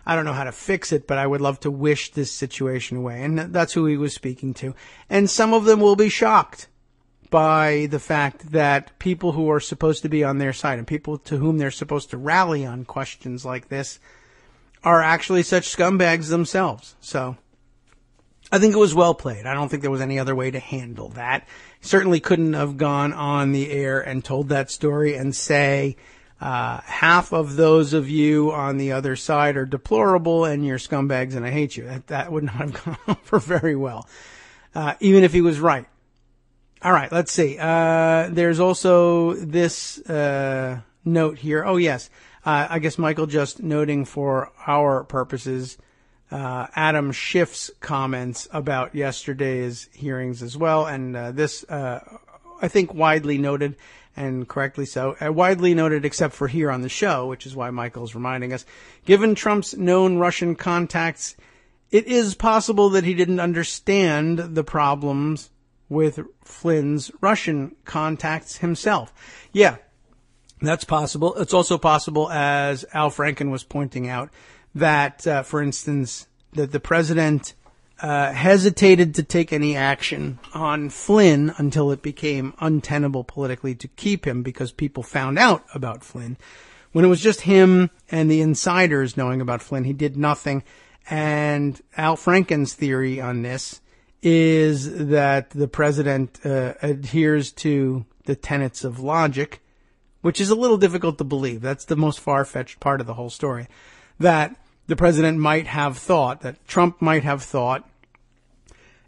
[SPEAKER 3] I don't know how to fix it, but I would love to wish this situation away. And that's who he was speaking to. And some of them will be shocked by the fact that people who are supposed to be on their side and people to whom they're supposed to rally on questions like this are actually such scumbags themselves. So I think it was well played. I don't think there was any other way to handle that. Certainly couldn't have gone on the air and told that story and say, half of those of you on the other side are deplorable and you're scumbags and I hate you. That would not have gone over very well, even if he was right. All right, let's see. There's also this note here. Oh, yes. I guess Michael just noting for our purposes Adam Schiff's comments about yesterday's hearings as well. And this, I think, widely noted, and correctly so, widely noted except for here on the show, which is why Michael's reminding us. Given Trump's known Russian contacts, it is possible that he didn't understand the problems with Flynn's Russian contacts himself. Yeah, that's possible. It's also possible, as Al Franken was pointing out, that, for instance, that the president hesitated to take any action on Flynn until it became untenable politically to keep him because people found out about Flynn. When it was just him and the insiders knowing about Flynn, he did nothing. And Al Franken's theory on this is that the president adheres to the tenets of logic, which is a little difficult to believe. That's the most far-fetched part of the whole story. That the president might have thought, that Trump might have thought,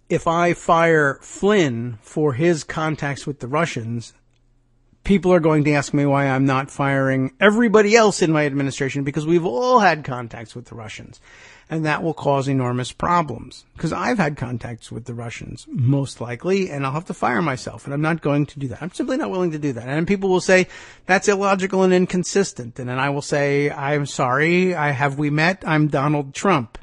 [SPEAKER 3] if I fire Flynn for his contacts with the Russians, people are going to ask me why I'm not firing everybody else in my administration because we've all had contacts with the Russians. And that will cause enormous problems because I've had contacts with the Russians, most likely, and I'll have to fire myself. And I'm not going to do that. I'm simply not willing to do that. And people will say, that's illogical and inconsistent. And then I will say, I'm sorry. Have we met? I'm Donald Trump.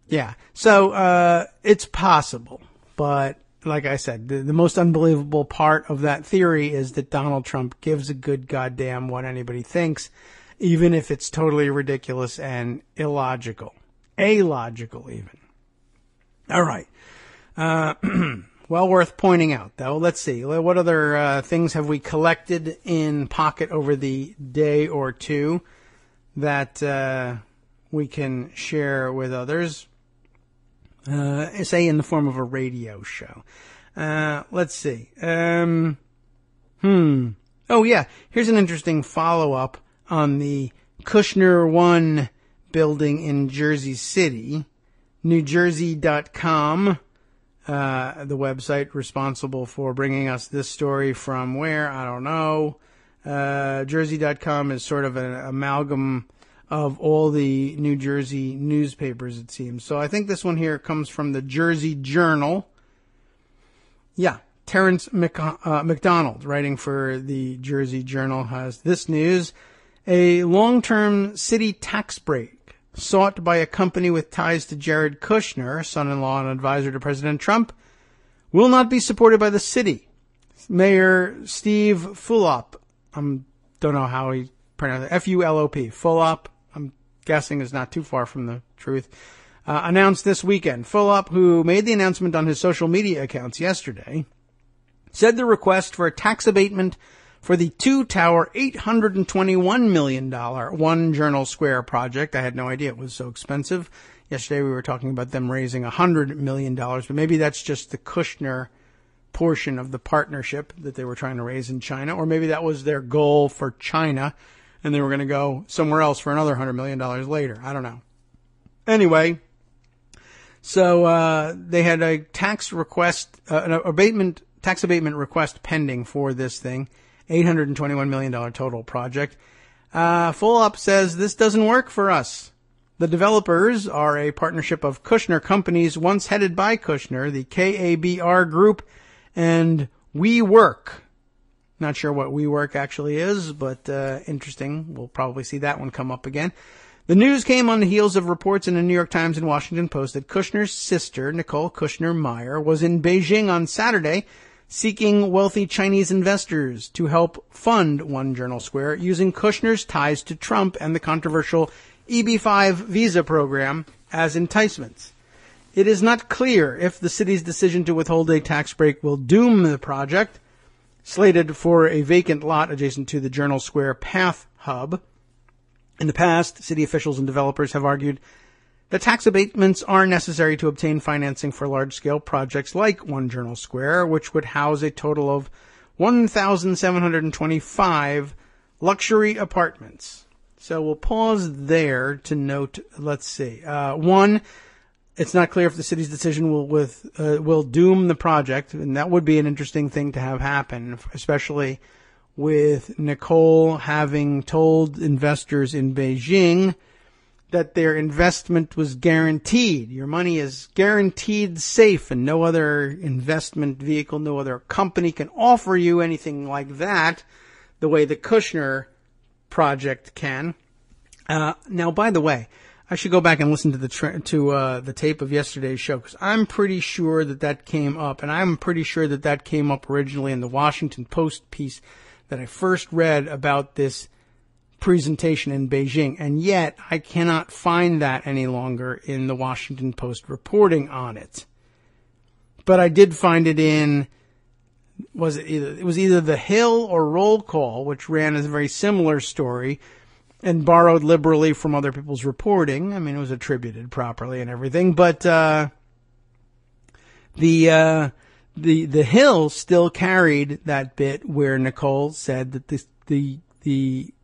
[SPEAKER 3] Yeah. So, it's possible. But like I said, the most unbelievable part of that theory is that Donald Trump gives a good goddamn what anybody thinks, even if it's totally ridiculous and illogical. Illogical, even. All right. Well worth pointing out, though. Let's see. What other things have we collected in pocket over the day or two that we can share with others? Say in the form of a radio show. Let's see. Oh, yeah. Here's an interesting follow-up on the Kushner 1 building in Jersey City. NewJersey.com, the website responsible for bringing us this story from where, I don't know. Jersey.com is sort of an amalgam of all the New Jersey newspapers, it seems. So I think this one here comes from the Jersey Journal. Yeah, Terrence McDonald, writing for the Jersey Journal, has this news. A long-term city tax break sought by a company with ties to Jared Kushner, son-in-law and advisor to President Trump, will not be supported by the city. Mayor Steve Fulop, don't know how he pronounced it, F-U-L-O-P, Fulop, I'm guessing is not too far from the truth, announced this weekend. Fulop, who made the announcement on his social media accounts yesterday, said the request for a tax abatement for the two-tower, $821 million One Journal Square project. I had no idea it was so expensive. Yesterday we were talking about them raising $100 million, but maybe that's just the Kushner portion of the partnership that they were trying to raise in China, or maybe that was their goal for China, and they were going to go somewhere else for another $100 million later. I don't know. Anyway, so they had a tax abatement request pending for this thing, $821 million total project. Fulop says this doesn't work for us. The developers are a partnership of Kushner companies once headed by Kushner, the KABR Group, and WeWork. Not sure what WeWork actually is, but interesting. We'll probably see that one come up again. The news came on the heels of reports in the New York Times and Washington Post that Kushner's sister, Nicole Kushner-Meyer, was in Beijing on Saturday seeking wealthy Chinese investors to help fund One Journal Square using Kushner's ties to Trump and the controversial EB-5 visa program as enticements. It is not clear if the city's decision to withhold a tax break will doom the project, slated for a vacant lot adjacent to the Journal Square Path Hub. In the past, city officials and developers have argued that tax abatements are necessary to obtain financing for large-scale projects like One Journal Square, which would house a total of 1,725 luxury apartments. So we'll pause there to note, let's see. One, it's not clear if the city's decision will doom the project, and that would be an interesting thing to have happen, especially with Nicole having told investors in Beijing that their investment was guaranteed. Your money is guaranteed safe, and no other investment vehicle, no other company can offer you anything like that the way the Kushner project can. Now, by the way, I should go back and listen to the tape of yesterday's show, because I'm pretty sure that came up, and I'm pretty sure that came up originally in the Washington Post piece that I first read about this presentation in Beijing, and yet I cannot find that any longer in the Washington Post reporting on it. But I did find it in, it was either The Hill or Roll Call, which ran as a very similar story and borrowed liberally from other people's reporting. I mean, it was attributed properly and everything, but the Hill still carried that bit where Nicole said that the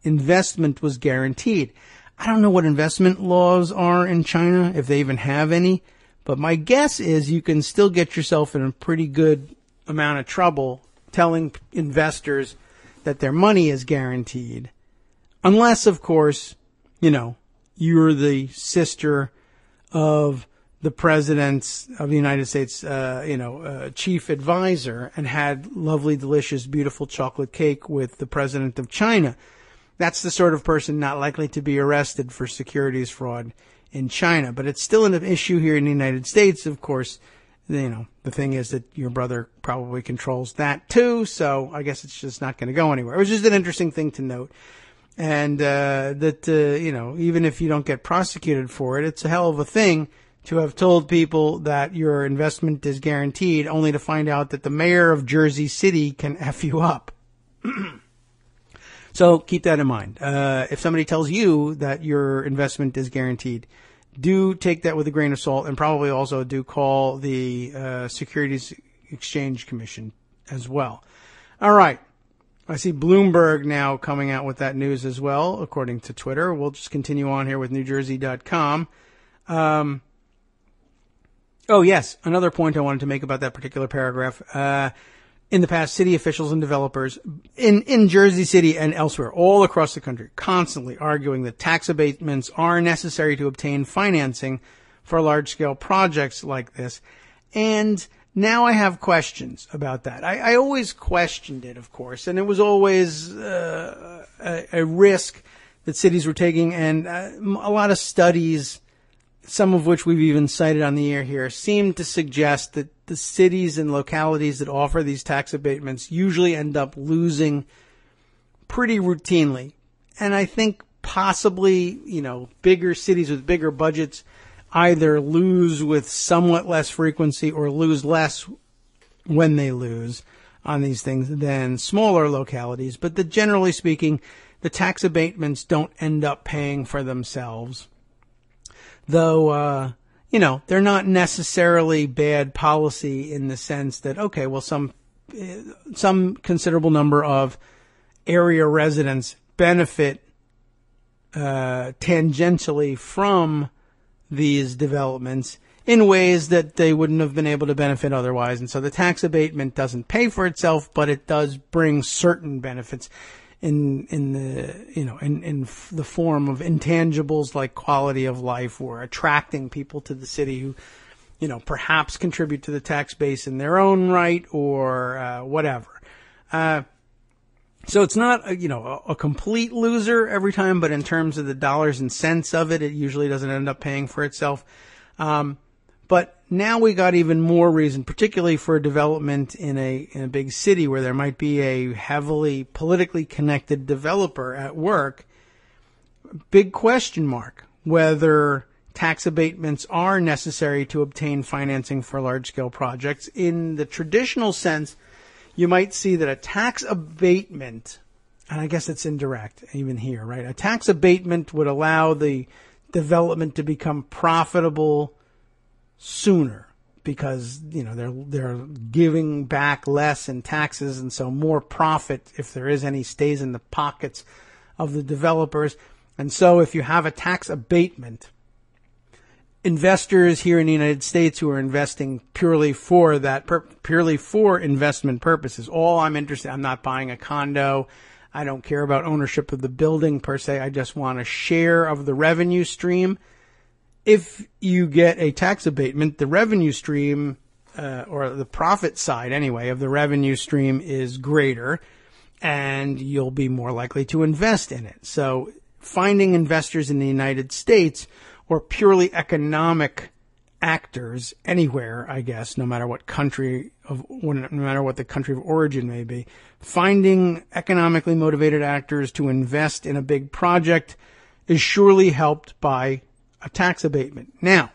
[SPEAKER 3] investment was guaranteed. I don't know what investment laws are in China, if they even have any, but my guess is you can still get yourself in a pretty good amount of trouble telling investors that their money is guaranteed. Unless, of course, you're the sister of the president of the United States, chief advisor, and had lovely, delicious, beautiful chocolate cake with the president of China. That's the sort of person not likely to be arrested for securities fraud in China. But it's still an issue here in the United States. Of course, the thing is that your brother probably controls that too. So I guess it's just not going to go anywhere. It was just an interesting thing to note. And even if you don't get prosecuted for it, it's a hell of a thing to have told people that your investment is guaranteed, only to find out that the mayor of Jersey City can F you up. So keep that in mind. If somebody tells you that your investment is guaranteed, do take that with a grain of salt, and probably also do call the Securities Exchange Commission as well. All right. I see Bloomberg now coming out with that news as well, according to Twitter. We'll just continue on here with NewJersey.com. Oh, yes, another point I wanted to make about that particular paragraph. In the past, city officials and developers in Jersey City and elsewhere, all across the country, constantly arguing that tax abatements are necessary to obtain financing for large-scale projects like this. And now I have questions about that. I always questioned it, of course, and it was always a risk that cities were taking, and a lot of studies, some of which we've even cited on the air here, seem to suggest that the cities and localities that offer these tax abatements usually end up losing pretty routinely. And I think possibly, bigger cities with bigger budgets either lose with somewhat less frequency or lose less when they lose on these things than smaller localities. But generally speaking, the tax abatements don't end up paying for themselves. Though, they're not necessarily bad policy in the sense that, okay, well, some considerable number of area residents benefit tangentially from these developments in ways that they wouldn't have been able to benefit otherwise. And so the tax abatement doesn't pay for itself, but it does bring certain benefits in the form of intangibles like quality of life, or attracting people to the city who, perhaps contribute to the tax base in their own right, or whatever. So it's not a complete loser every time, but in terms of the dollars and cents of it, it usually doesn't end up paying for itself. But now we got even more reason, particularly for development in a big city where there might be a heavily politically connected developer at work. Big question mark whether tax abatements are necessary to obtain financing for large-scale projects. In the traditional sense, you might see that a tax abatement, and I guess it's indirect even here, right? A tax abatement would allow the development to become profitable sooner because, they're giving back less in taxes, and so more profit, if there is any, stays in the pockets of the developers. And so if you have a tax abatement, investors here in the United States who are investing purely for investment purposes. I'm not buying a condo. I don't care about ownership of the building per se. I just want a share of the revenue stream. If you get a tax abatement, the revenue stream, or the profit side anyway, of the revenue stream is greater, and you'll be more likely to invest in it. So finding investors in the United States, or purely economic actors anywhere, I guess, no matter what the country of origin may be, finding economically motivated actors to invest in a big project is surely helped by a tax abatement. Now,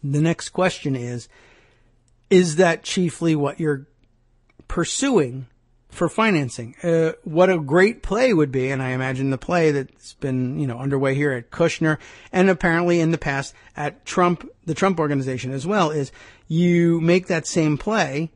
[SPEAKER 3] the next question is that chiefly what you're pursuing for financing? What a great play would be, and I imagine the play that's been, underway here at Kushner, and apparently in the past at the Trump organization as well, is you make that same play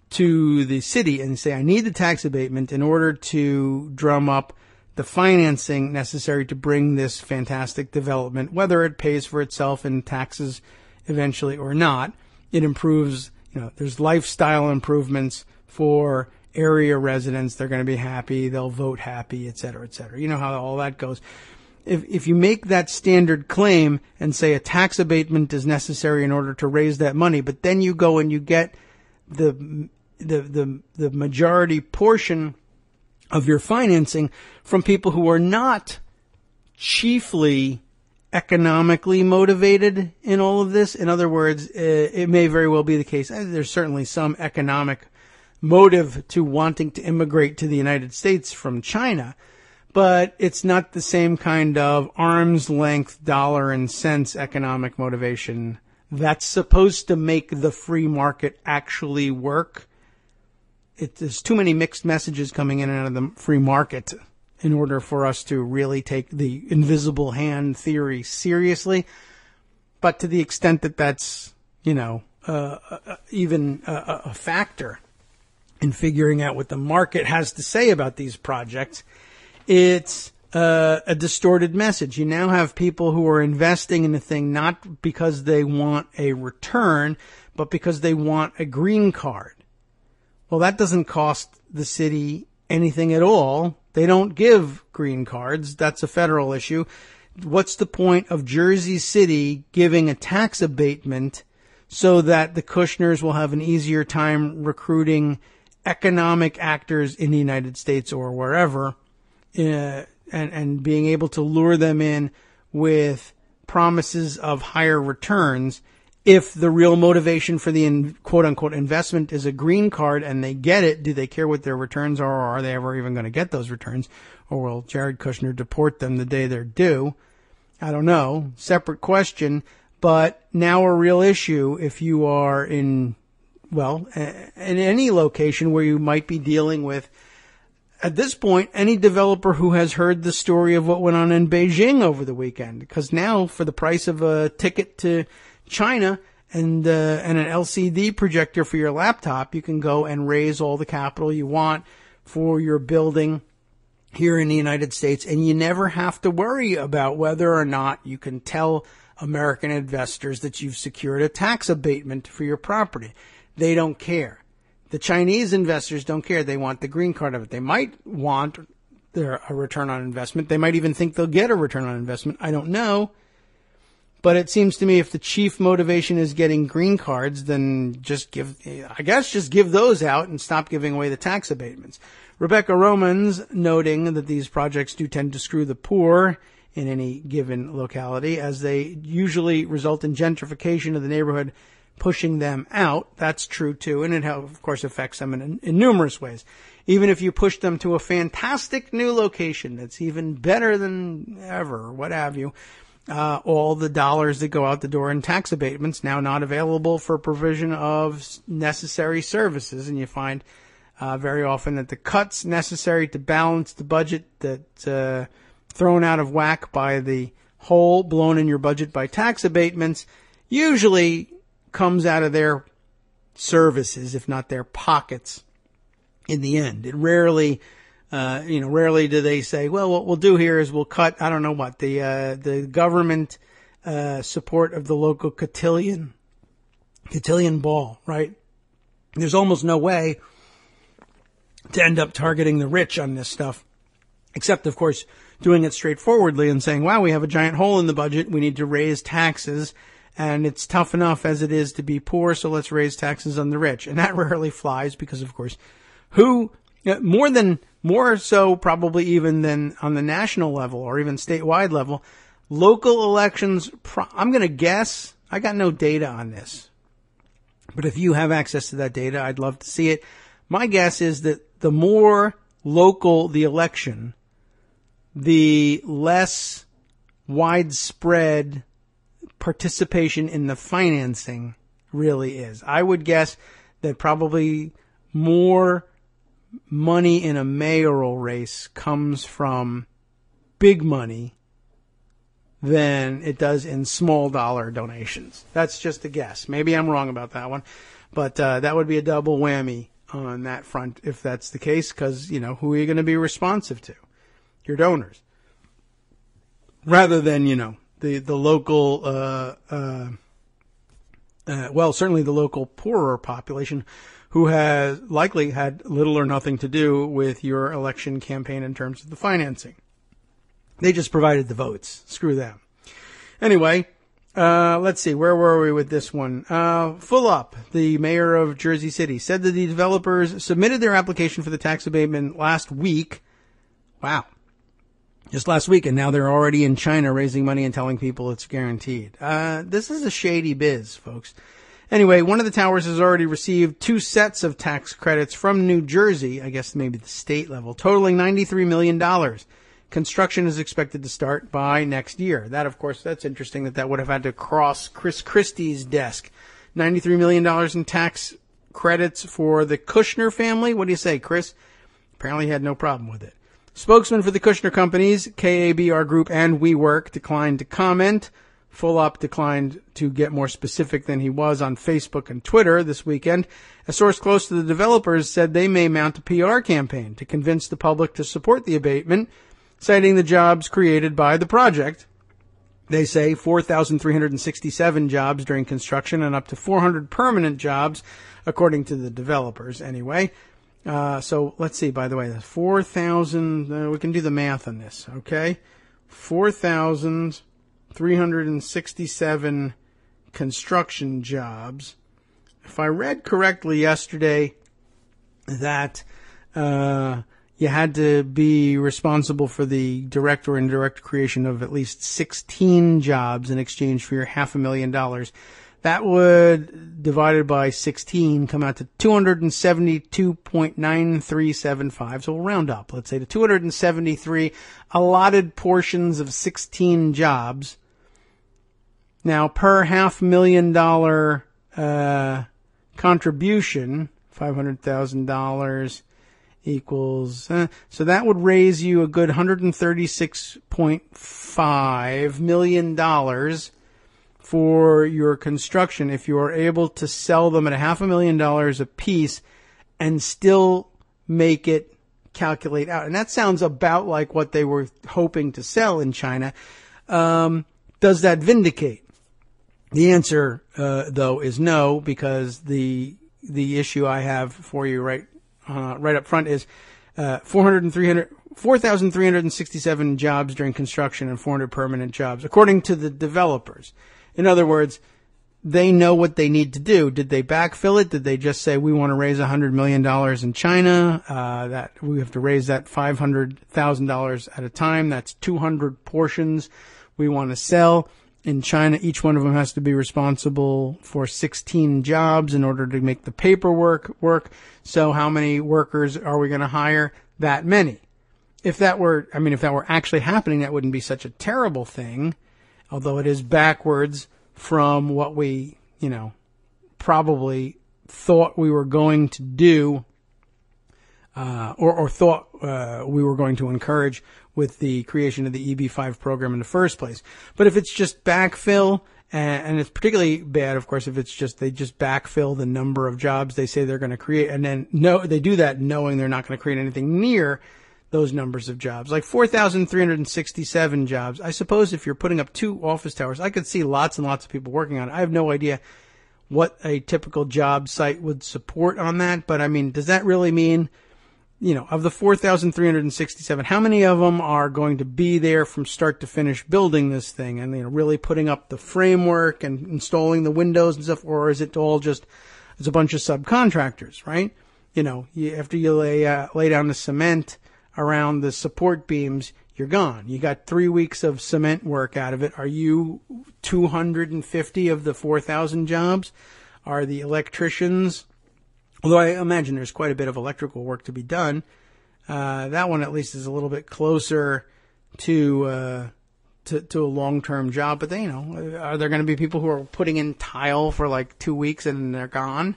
[SPEAKER 3] to the city and say, I need the tax abatement in order to drum up the financing necessary to bring this fantastic development, whether it pays for itself in taxes eventually or not. It improves, there's lifestyle improvements for area residents. They're going to be happy. They'll vote happy, et cetera, et cetera. You know how all that goes. If you make that standard claim and say a tax abatement is necessary in order to raise that money, but then you go and you get the majority portion of your financing from people who are not chiefly economically motivated in all of this. In other words, it may very well be the case. There's certainly some economic motive to wanting to immigrate to the United States from China, but it's not the same kind of arm's length dollar and cents economic motivation that's supposed to make the free market actually work. There's too many mixed messages coming in and out of the free market in order for us to really take the invisible hand theory seriously. But to the extent that that's, even a factor, in figuring out what the market has to say about these projects, it's a distorted message. You now have people who are investing in a thing not because they want a return, but because they want a green card. Well, that doesn't cost the city anything at all. They don't give green cards. That's a federal issue. What's the point of Jersey City giving a tax abatement so that the Kushners will have an easier time recruiting economic actors in the United States or wherever, and being able to lure them in with promises of higher returns? If the real motivation for the quote-unquote investment is a green card and they get it, do they care what their returns are, or are they ever even going to get those returns? Or will Jared Kushner deport them the day they're due? I don't know. Separate question. But now a real issue if you are in any location where you might be dealing with, at this point, any developer who has heard the story of what went on in Beijing over the weekend. Because now, for the price of a ticket to China and an LCD projector for your laptop, you can go and raise all the capital you want for your building here in the United States, and you never have to worry about whether or not you can tell American investors that you've secured a tax abatement for your property. They don't care. The Chinese investors don't care. They want the green card of it. They might want a return on investment. They might even think they'll get a return on investment. I don't know. But it seems to me if the chief motivation is getting green cards, then just give those out and stop giving away the tax abatements. Rebecca Romans noting that these projects do tend to screw the poor in any given locality, as they usually result in gentrification of the neighborhood, pushing them out. That's true too, and it of course affects them in numerous ways. Even if you push them to a fantastic new location that's even better than ever, what have you, all the dollars that go out the door in tax abatements now not available for provision of necessary services, and you find very often that the cuts necessary to balance the budget that thrown out of whack by the hole blown in your budget by tax abatements usually comes out of their services, if not their pockets, in the end. It rarely do they say, well, what we'll do here is we'll cut, I don't know what, the government support of the local cotillion ball, right? There's almost no way to end up targeting the rich on this stuff, except, of course, doing it straightforwardly and saying, wow, we have a giant hole in the budget. We need to raise taxes, and it's tough enough as it is to be poor, so let's raise taxes on the rich. And that rarely flies because, of course, more so probably even than on the national level or even statewide level, local elections, I'm going to guess, I got no data on this, but if you have access to that data, I'd love to see it. My guess is that the more local the election, the less widespread participation in the financing really is. I would guess that probably more money in a mayoral race comes from big money than it does in small dollar donations. That's just a guess. Maybe I'm wrong about that one, but that would be a double whammy on that front if that's the case, because, who are you going to be responsive to? Your donors. Rather than, the local, certainly the local poorer population who has likely had little or nothing to do with your election campaign in terms of the financing. They just provided the votes. Screw them. Anyway, let's see. Where were we with this one? Full Up, the mayor of Jersey City, said that the developers submitted their application for the tax abatement last week. Wow. Just last week, and now they're already in China raising money and telling people it's guaranteed. This is a shady biz, folks. Anyway, one of the towers has already received 2 sets of tax credits from New Jersey, I guess maybe the state level, totaling $93 million. Construction is expected to start by next year. That, of course, that's interesting that would have had to cross Chris Christie's desk. $93 million in tax credits for the Kushner family. What do you say, Chris? Apparently he had no problem with it. Spokesman for the Kushner companies, KABR Group and WeWork, declined to comment. Fulop declined to get more specific than he was on Facebook and Twitter this weekend. A source close to the developers said they may mount a PR campaign to convince the public to support the abatement, citing the jobs created by the project. They say 4,367 jobs during construction and up to 400 permanent jobs, according to the developers anyway. So let's see, by the way, that's 4,000, we can do the math on this, okay? 4,367 construction jobs. If I read correctly yesterday that you had to be responsible for the direct or indirect creation of at least 16 jobs in exchange for your $500,000. That would, divided by 16, come out to 272.9375. So we'll round up, let's say, to 273 allotted portions of 16 jobs. Now, per $500,000 contribution, $500,000 equals, so that would raise you a good $136.5 million for your construction if you are able to sell them at $500,000 a piece and still make it calculate out. And that sounds about like what they were hoping to sell in China. Does that vindicate? The answer, though, is no, because the issue I have for you right up front is 4,367 jobs during construction and 400 permanent jobs, according to the developers. In other words, they know what they need to do. Did they backfill it? Did they just say, we want to raise $100 million in China, that we have to raise that $500,000 at a time? That's 200 portions we want to sell. In China, each one of them has to be responsible for 16 jobs in order to make the paperwork work. So how many workers are we going to hire? That many. If that were actually happening, that wouldn't be such a terrible thing, although it is backwards from what we, probably thought we were going to do, or thought we were going to encourage with the creation of the EB5 program in the first place. But if it's just backfill, and it's particularly bad, of course, if it's just, they just backfill the number of jobs they say they're going to create, and then they do that knowing they're not going to create anything near those numbers of jobs. Like 4,367 jobs. I suppose if you're putting up 2 office towers, I could see lots and lots of people working on it. I have no idea what a typical job site would support on that, but does that really mean, of the 4,367, how many of them are going to be there from start to finish building this thing and, really putting up the framework and installing the windows and stuff, or is it all just, it's a bunch of subcontractors, right? After you lay down the cement around the support beams, you're gone. You got 3 weeks of cement work out of it. Are you 250 of the 4,000 jobs? Are the electricians, although I imagine there's quite a bit of electrical work to be done, that one at least is a little bit closer to a long-term job. But are there going to be people who are putting in tile for like 2 weeks and they're gone?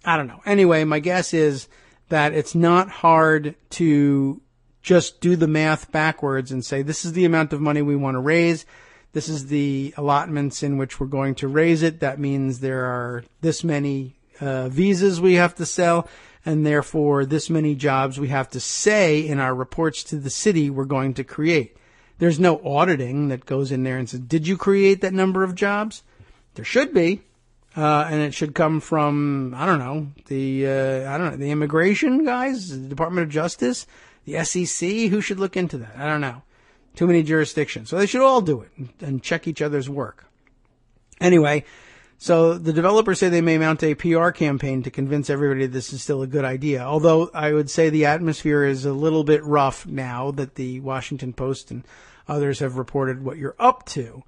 [SPEAKER 3] I don't know. Anyway, my guess is that it's not hard to just do the math backwards and say, this is the amount of money we want to raise. This is the allotments in which we're going to raise it. That means there are this many visas we have to sell, and therefore this many jobs we have to say in our reports to the city we're going to create. There's no auditing that goes in there and says, did you create that number of jobs? There should be. And it should come from, the immigration guys, the Department of Justice, the SEC. Who should look into that? I don't know. Too many jurisdictions. So they should all do it and check each other's work. Anyway, so the developers say they may mount a PR campaign to convince everybody this is still a good idea. Although I would say the atmosphere is a little bit rough now that the Washington Post and others have reported what you're up to.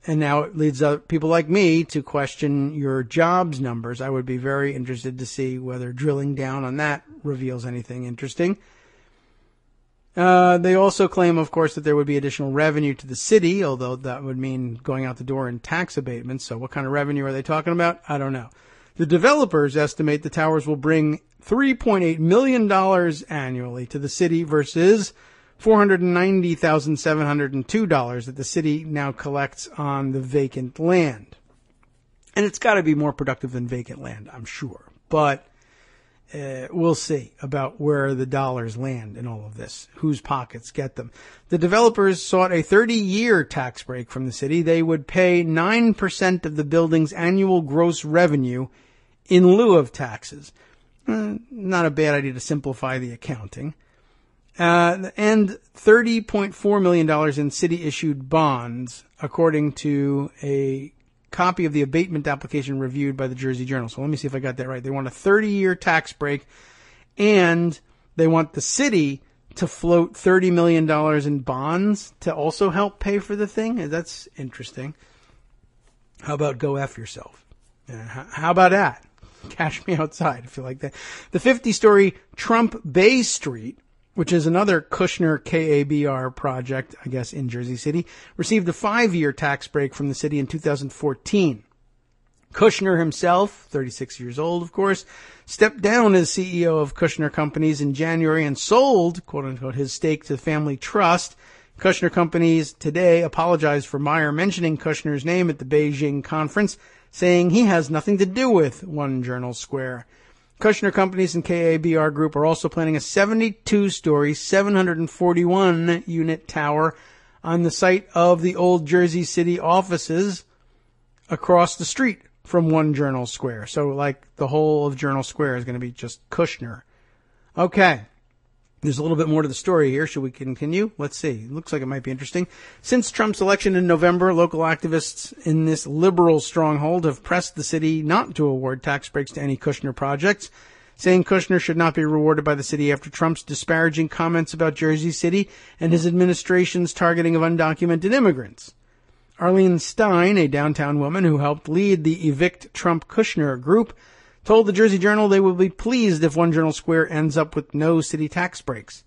[SPEAKER 3] And now it leads people like me to question your jobs numbers. I would be very interested to see whether drilling down on that reveals anything interesting. They also claim, of course, that there would be additional revenue to the city, although that would mean going out the door in tax abatements. So what kind of revenue are they talking about? I don't know. The developers estimate the towers will bring $3.8 million annually to the city versus $490,702 that the city now collects on the vacant land. And it's got to be more productive than vacant land, I'm sure. But we'll see about where the dollars land in all of this, whose pockets get them. The developers sought a 30-year tax break from the city. They would pay 9% of the building's annual gross revenue in lieu of taxes. Not a bad idea to simplify the accounting. And $30.4 million in city-issued bonds, according to a copy of the abatement application reviewed by the Jersey Journal. So let me see if I got that right. They want a 30-year tax break, and they want the city to float $30 million in bonds to also help pay for the thing. That's interesting. How about go F yourself? How about that? Cash me outside if you like that. The 50-story Trump Bay Street, which is another Kushner KABR project, I guess, in Jersey City, received a 5-year tax break from the city in 2014. Kushner himself, 36 years old, of course, stepped down as CEO of Kushner Companies in January and sold, quote-unquote, his stake to the family trust. Kushner Companies today apologized for Meyer mentioning Kushner's name at the Beijing conference, saying he has nothing to do with One Journal Square. Kushner Companies and KABR Group are also planning a 72-story, 741-unit tower on the site of the old Jersey City offices across the street from One Journal Square. So, like, the whole of Journal Square is going to be just Kushner. Okay. There's a little bit more to the story here. Should we continue? Let's see. Looks like it might be interesting. Since Trump's election in November, local activists in this liberal stronghold have pressed the city not to award tax breaks to any Kushner projects, saying Kushner should not be rewarded by the city after Trump's disparaging comments about Jersey City and his administration's targeting of undocumented immigrants. Arlene Stein, a downtown woman who helped lead the Evict Trump Kushner group, told the Jersey Journal they will be pleased if One Journal Square ends up with no city tax breaks.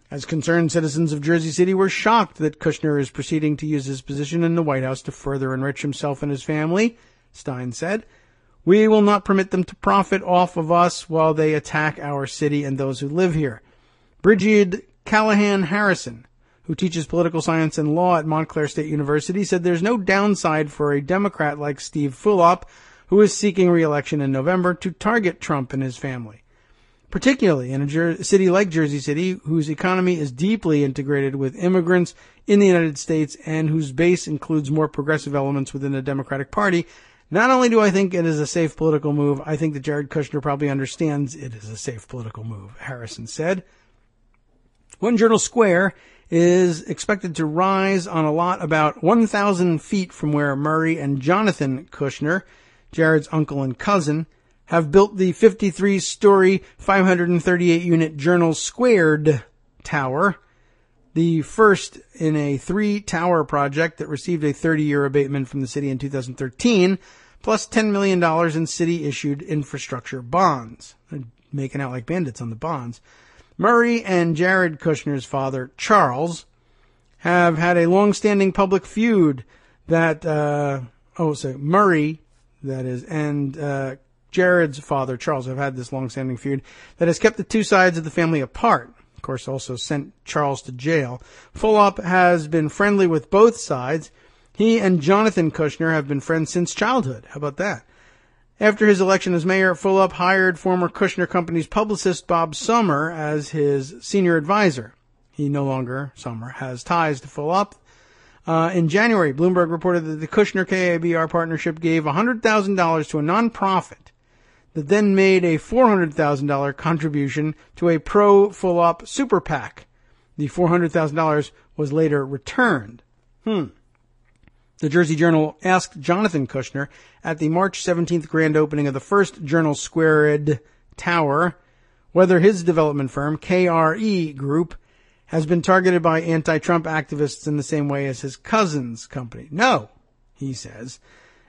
[SPEAKER 3] As concerned citizens of Jersey City were shocked that Kushner is proceeding to use his position in the White House to further enrich himself and his family, Stein said. We will not permit them to profit off of us while they attack our city and those who live here. Brigid Callahan Harrison, who teaches political science and law at Montclair State University, said there's no downside for a Democrat like Steve Fulop, who is seeking re-election in November, to target Trump and his family, particularly in a city like Jersey City, whose economy is deeply integrated with immigrants in the United States and whose base includes more progressive elements within the Democratic Party. Not only do I think it is a safe political move, I think that Jared Kushner probably understands it is a safe political move, Harrison said. One Journal Square is expected to rise on a lot about 1,000 feet from where Murray and Jonathan Kushner, Jared's uncle and cousin, have built the 53-story, 538-unit Journal Squared Tower, the first in a 3-tower project that received a 30-year abatement from the city in 2013, plus $10 million in city-issued infrastructure bonds. They're making out like bandits on the bonds. Murray and Jared Kushner's father, Charles, have had a long-standing public feud that, Murray, that is, and Jared's father, Charles, have had this long-standing feud that has kept the two sides of the family apart. Of course, also sent Charles to jail. Fulop has been friendly with both sides. He and Jonathan Kushner have been friends since childhood. How about that? After his election as mayor, Fulop hired former Kushner Company's publicist Bob Summer as his senior advisor. He no longer, Summer, has ties to Fulop. In January, Bloomberg reported that the Kushner-KABR partnership gave $100,000 to a nonprofit that then made a $400,000 contribution to a pro-Fulop super PAC. The $400,000 was later returned. The Jersey Journal asked Jonathan Kushner at the March 17th grand opening of the first Journal Squared Tower whether his development firm, KRE Group, has been targeted by anti-Trump activists in the same way as his cousin's company. No, he says.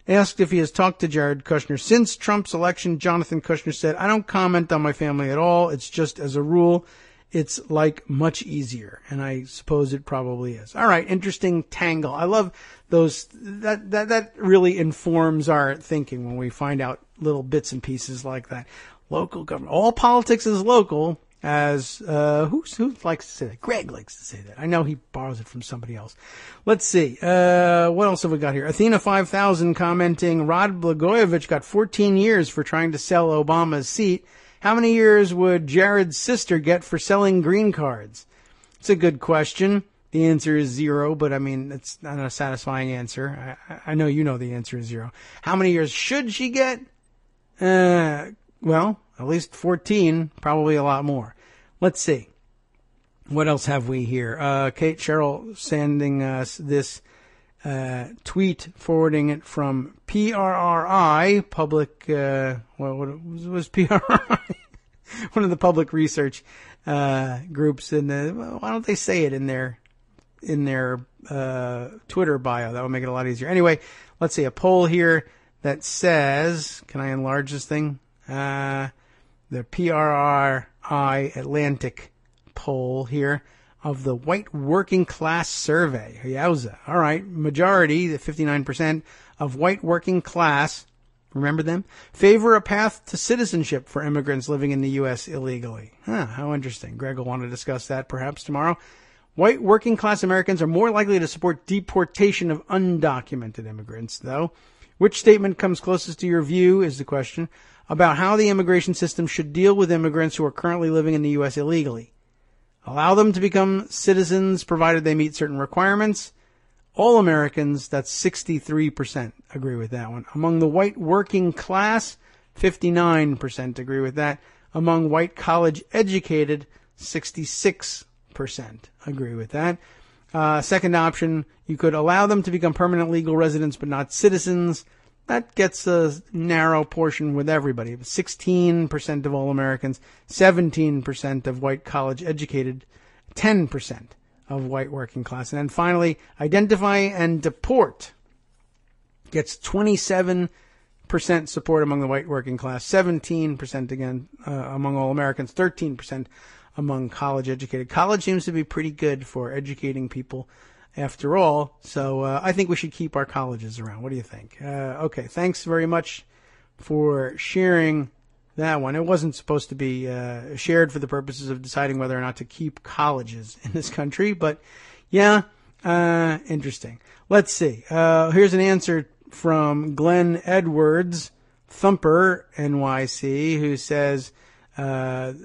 [SPEAKER 3] Asked if he has talked to Jared Kushner since Trump's election, Jonathan Kushner said, I don't comment on my family at all. It's just as a rule, it's like much easier. And I suppose it probably is. All right. Interesting tangle. I love those. That really informs our thinking when we find out little bits and pieces like that. Local government. All politics is local. as who likes to say that? Greg likes to say that. I know he borrows it from somebody else. Let's see. What else have we got here? Athena 5000 commenting, Rod Blagojevich got 14 years for trying to sell Obama's seat. How many years would Jared's sister get for selling green cards? It's a good question. The answer is 0, but I mean, it's not a satisfying answer. I know you know the answer is 0. How many years should she get? Well, at least 14, probably a lot more. Let's see. What else have we here? Kate Sherrill sending us this tweet, forwarding it from PRRI, public, what was PRRI? One of the public research groups. And why don't they say it in their Twitter bio? That would make it a lot easier. Anyway, let's see, a poll here that says, can I enlarge this thing? The PRRI Atlantic poll here of the white working class survey. Yowza. All right. Majority, the 59% of white working class, remember them, favor a path to citizenship for immigrants living in the U.S. illegally. How interesting. Greg will want to discuss that perhaps tomorrow. White working class Americans are more likely to support deportation of undocumented immigrants, though. Which statement comes closest to your view is the question about how the immigration system should deal with immigrants who are currently living in the U.S. illegally. Allow them to become citizens provided they meet certain requirements. All Americans, that's 63%, agree with that one. Among the white working class, 59% agree with that. Among white college educated, 66% agree with that. Second option, you could allow them to become permanent legal residents but not citizens. That gets a narrow portion with everybody. 16% of all Americans, 17% of white college educated, 10% of white working class. And then finally, identify and deport gets 27% support among the white working class, 17% again among all Americans, 13% among college educated. College seems to be pretty good for educating people after all, so I think we should keep our colleges around. What do you think? Okay, thanks very much for sharing that one. It wasn't supposed to be shared for the purposes of deciding whether or not to keep colleges in this country, but yeah, interesting. Let's see. Here's an answer from Glenn Edwards, Thumper NYC, who says that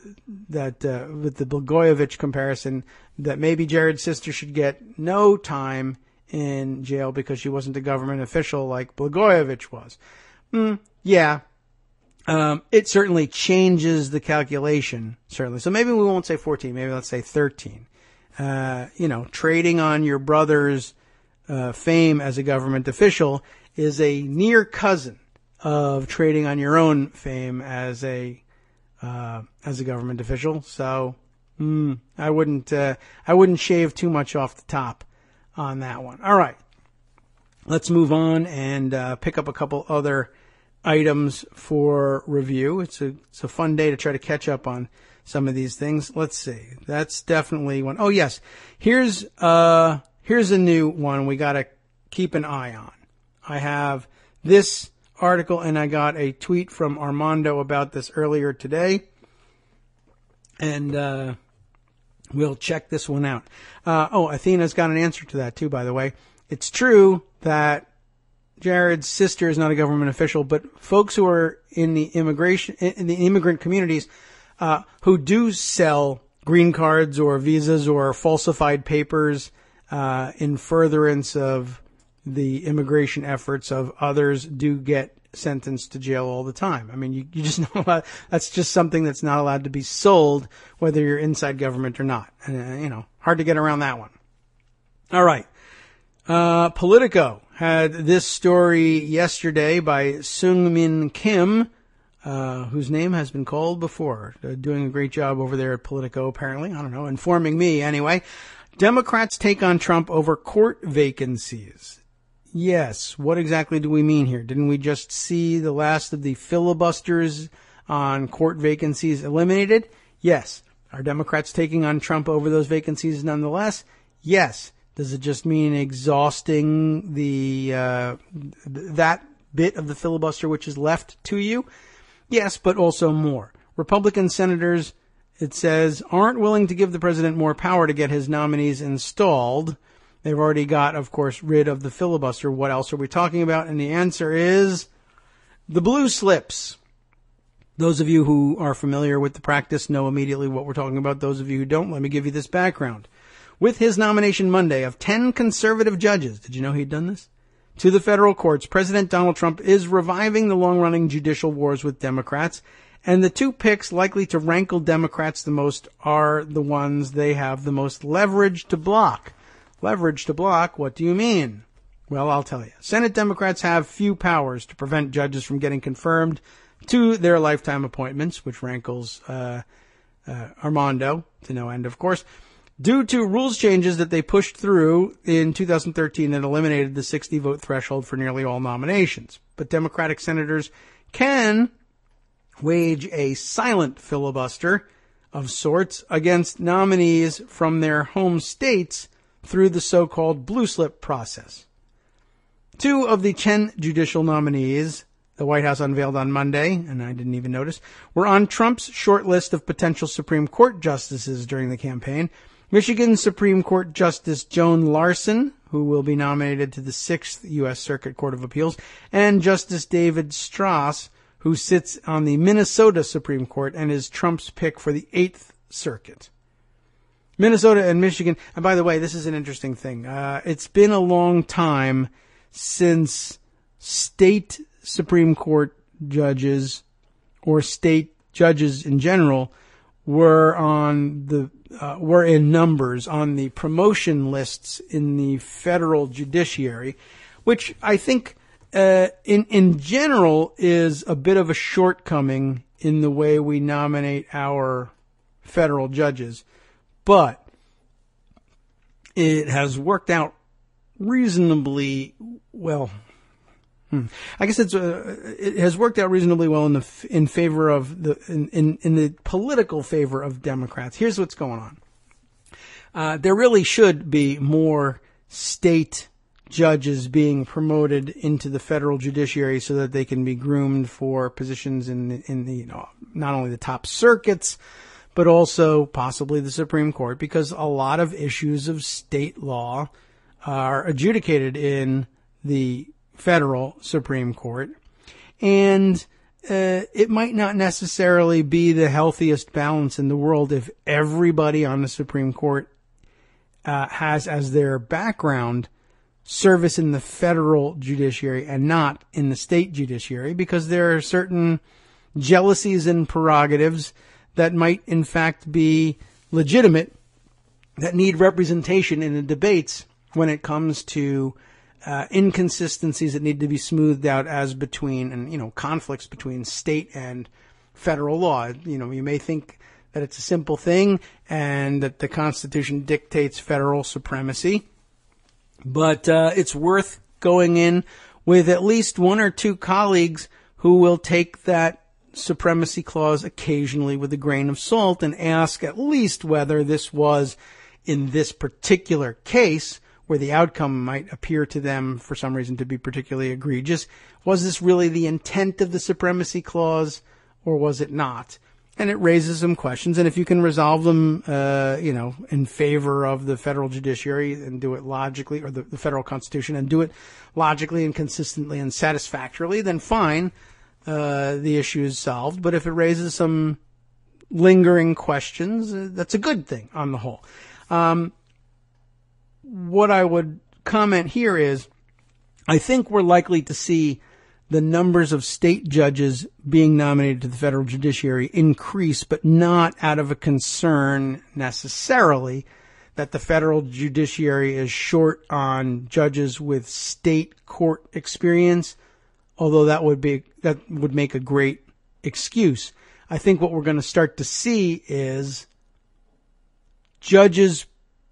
[SPEAKER 3] with the Blagojevich comparison, that maybe Jared's sister should get no time in jail because she wasn't a government official like Blagojevich was. Yeah. It certainly changes the calculation, certainly. So maybe we won't say 14, maybe let's say 13. Trading on your brother's fame as a government official is a near cousin of trading on your own fame as a government official. So I wouldn't shave too much off the top on that one. All right, let's move on and pick up a couple other items for review. It's a fun day to try to catch up on some of these things. Let's see. That's definitely one. Oh yes, here's a new one we got to keep an eye on. I have this article and I got a tweet from Armando about this earlier today, and we'll check this one out. Athena's got an answer to that too, by the way. It's true that Jared's sister is not a government official, but folks who are in the immigrant communities, who do sell green cards or visas or falsified papers, in furtherance of the immigration efforts of others, do get sentenced to jail all the time. I mean, you just know that's just something that's not allowed to be sold, whether you're inside government or not. Hard to get around that one. All right. Politico had this story yesterday by Seungmin Kim, whose name has been called before, doing a great job over there at Politico, apparently. I don't know, informing me anyway. Democrats take on Trump over court vacancies. Yes, what exactly do we mean here? Didn't we just see the last of the filibusters on court vacancies eliminated? Yes. Are Democrats taking on Trump over those vacancies nonetheless? Yes. Does it just mean exhausting that bit of the filibuster which is left to you? Yes, but also more. Republican senators It says, aren't willing to give the president more power to get his nominees installed. They've already got, of course, rid of the filibuster. What else are we talking about? And the answer is the blue slips. Those of you who are familiar with the practice know immediately what we're talking about. Those of you who don't, let me give you this background. With his nomination Monday of 10 conservative judges, did you know he'd done this? To the federal courts, President Donald Trump is reviving the long-running judicial wars with Democrats, and the two picks likely to rankle Democrats the most are the ones they have the most leverage to block. Leverage to block, what do you mean? Well, I'll tell you. Senate Democrats have few powers to prevent judges from getting confirmed to their lifetime appointments, which rankles Armando to no end, of course, due to rules changes that they pushed through in 2013 that eliminated the 60-vote threshold for nearly all nominations. But Democratic senators can wage a silent filibuster of sorts against nominees from their home states through the so-called blue slip process. 2 of the 10 judicial nominees the White House unveiled on Monday, and I didn't even notice, were on Trump's short list of potential Supreme Court justices during the campaign. Michigan Supreme Court Justice Joan Larson, who will be nominated to the 6th U.S. Circuit Court of Appeals, and Justice David Strauss, who sits on the Minnesota Supreme Court and is Trump's pick for the 8th Circuit. Minnesota and Michigan, and by the way, this is an interesting thing. It's been a long time since state Supreme Court judges or state judges in general were in numbers on the promotion lists in the federal judiciary, which I think in general is a bit of a shortcoming in the way we nominate our federal judges. But it has worked out reasonably well. I guess it has worked out reasonably well in favor of in the political favor of Democrats. Here's what's going on. There really should be more state judges being promoted into the federal judiciary so that they can be groomed for positions in the not only the top circuits, but also possibly the Supreme Court, because a lot of issues of state law are adjudicated in the federal Supreme Court. And it might not necessarily be the healthiest balance in the world if everybody on the Supreme Court has as their background service in the federal judiciary and not in the state judiciary, because there are certain jealousies and prerogatives that might in fact be legitimate, that need representation in the debates when it comes to inconsistencies that need to be smoothed out as between, and, conflicts between state and federal law. You may think that it's a simple thing and that the Constitution dictates federal supremacy, but it's worth going in with at least 1 or 2 colleagues who will take that supremacy clause occasionally with a grain of salt and ask at least whether this was, in this particular case, where the outcome might appear to them for some reason to be particularly egregious, was this really the intent of the supremacy clause or was it not? And it raises some questions, and if you can resolve them, in favor of the federal judiciary and do it logically, or the federal Constitution, and do it logically and consistently and satisfactorily, then fine. The issue is solved. But if it raises some lingering questions, that's a good thing on the whole. What I would comment here is, I think we're likely to see the numbers of state judges being nominated to the federal judiciary increase, but not out of a concern necessarily that the federal judiciary is short on judges with state court experience, although that would make a great excuse. I think what we're going to start to see is judges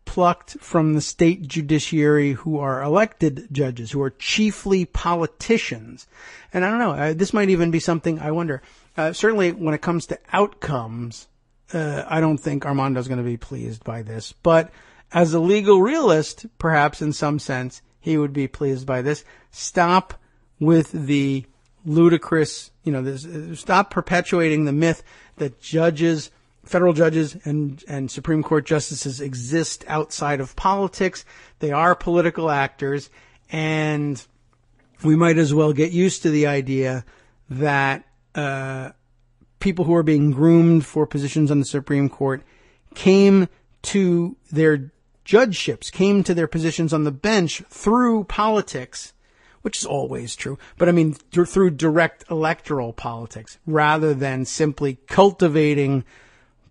[SPEAKER 3] plucked from the state judiciary who are elected judges, who are chiefly politicians. And I don't know, this might even be something, I wonder, certainly when it comes to outcomes, I don't think Armando's going to be pleased by this. But as a legal realist, perhaps in some sense, he would be pleased by this. Stop with the ludicrous, stop perpetuating the myth that judges federal judges and Supreme Court justices exist outside of politics. They are political actors, and we might as well get used to the idea that people who are being groomed for positions on the Supreme Court came to their judgeships, came to their positions on the bench through politics, which is always true, but I mean through direct electoral politics, rather than simply cultivating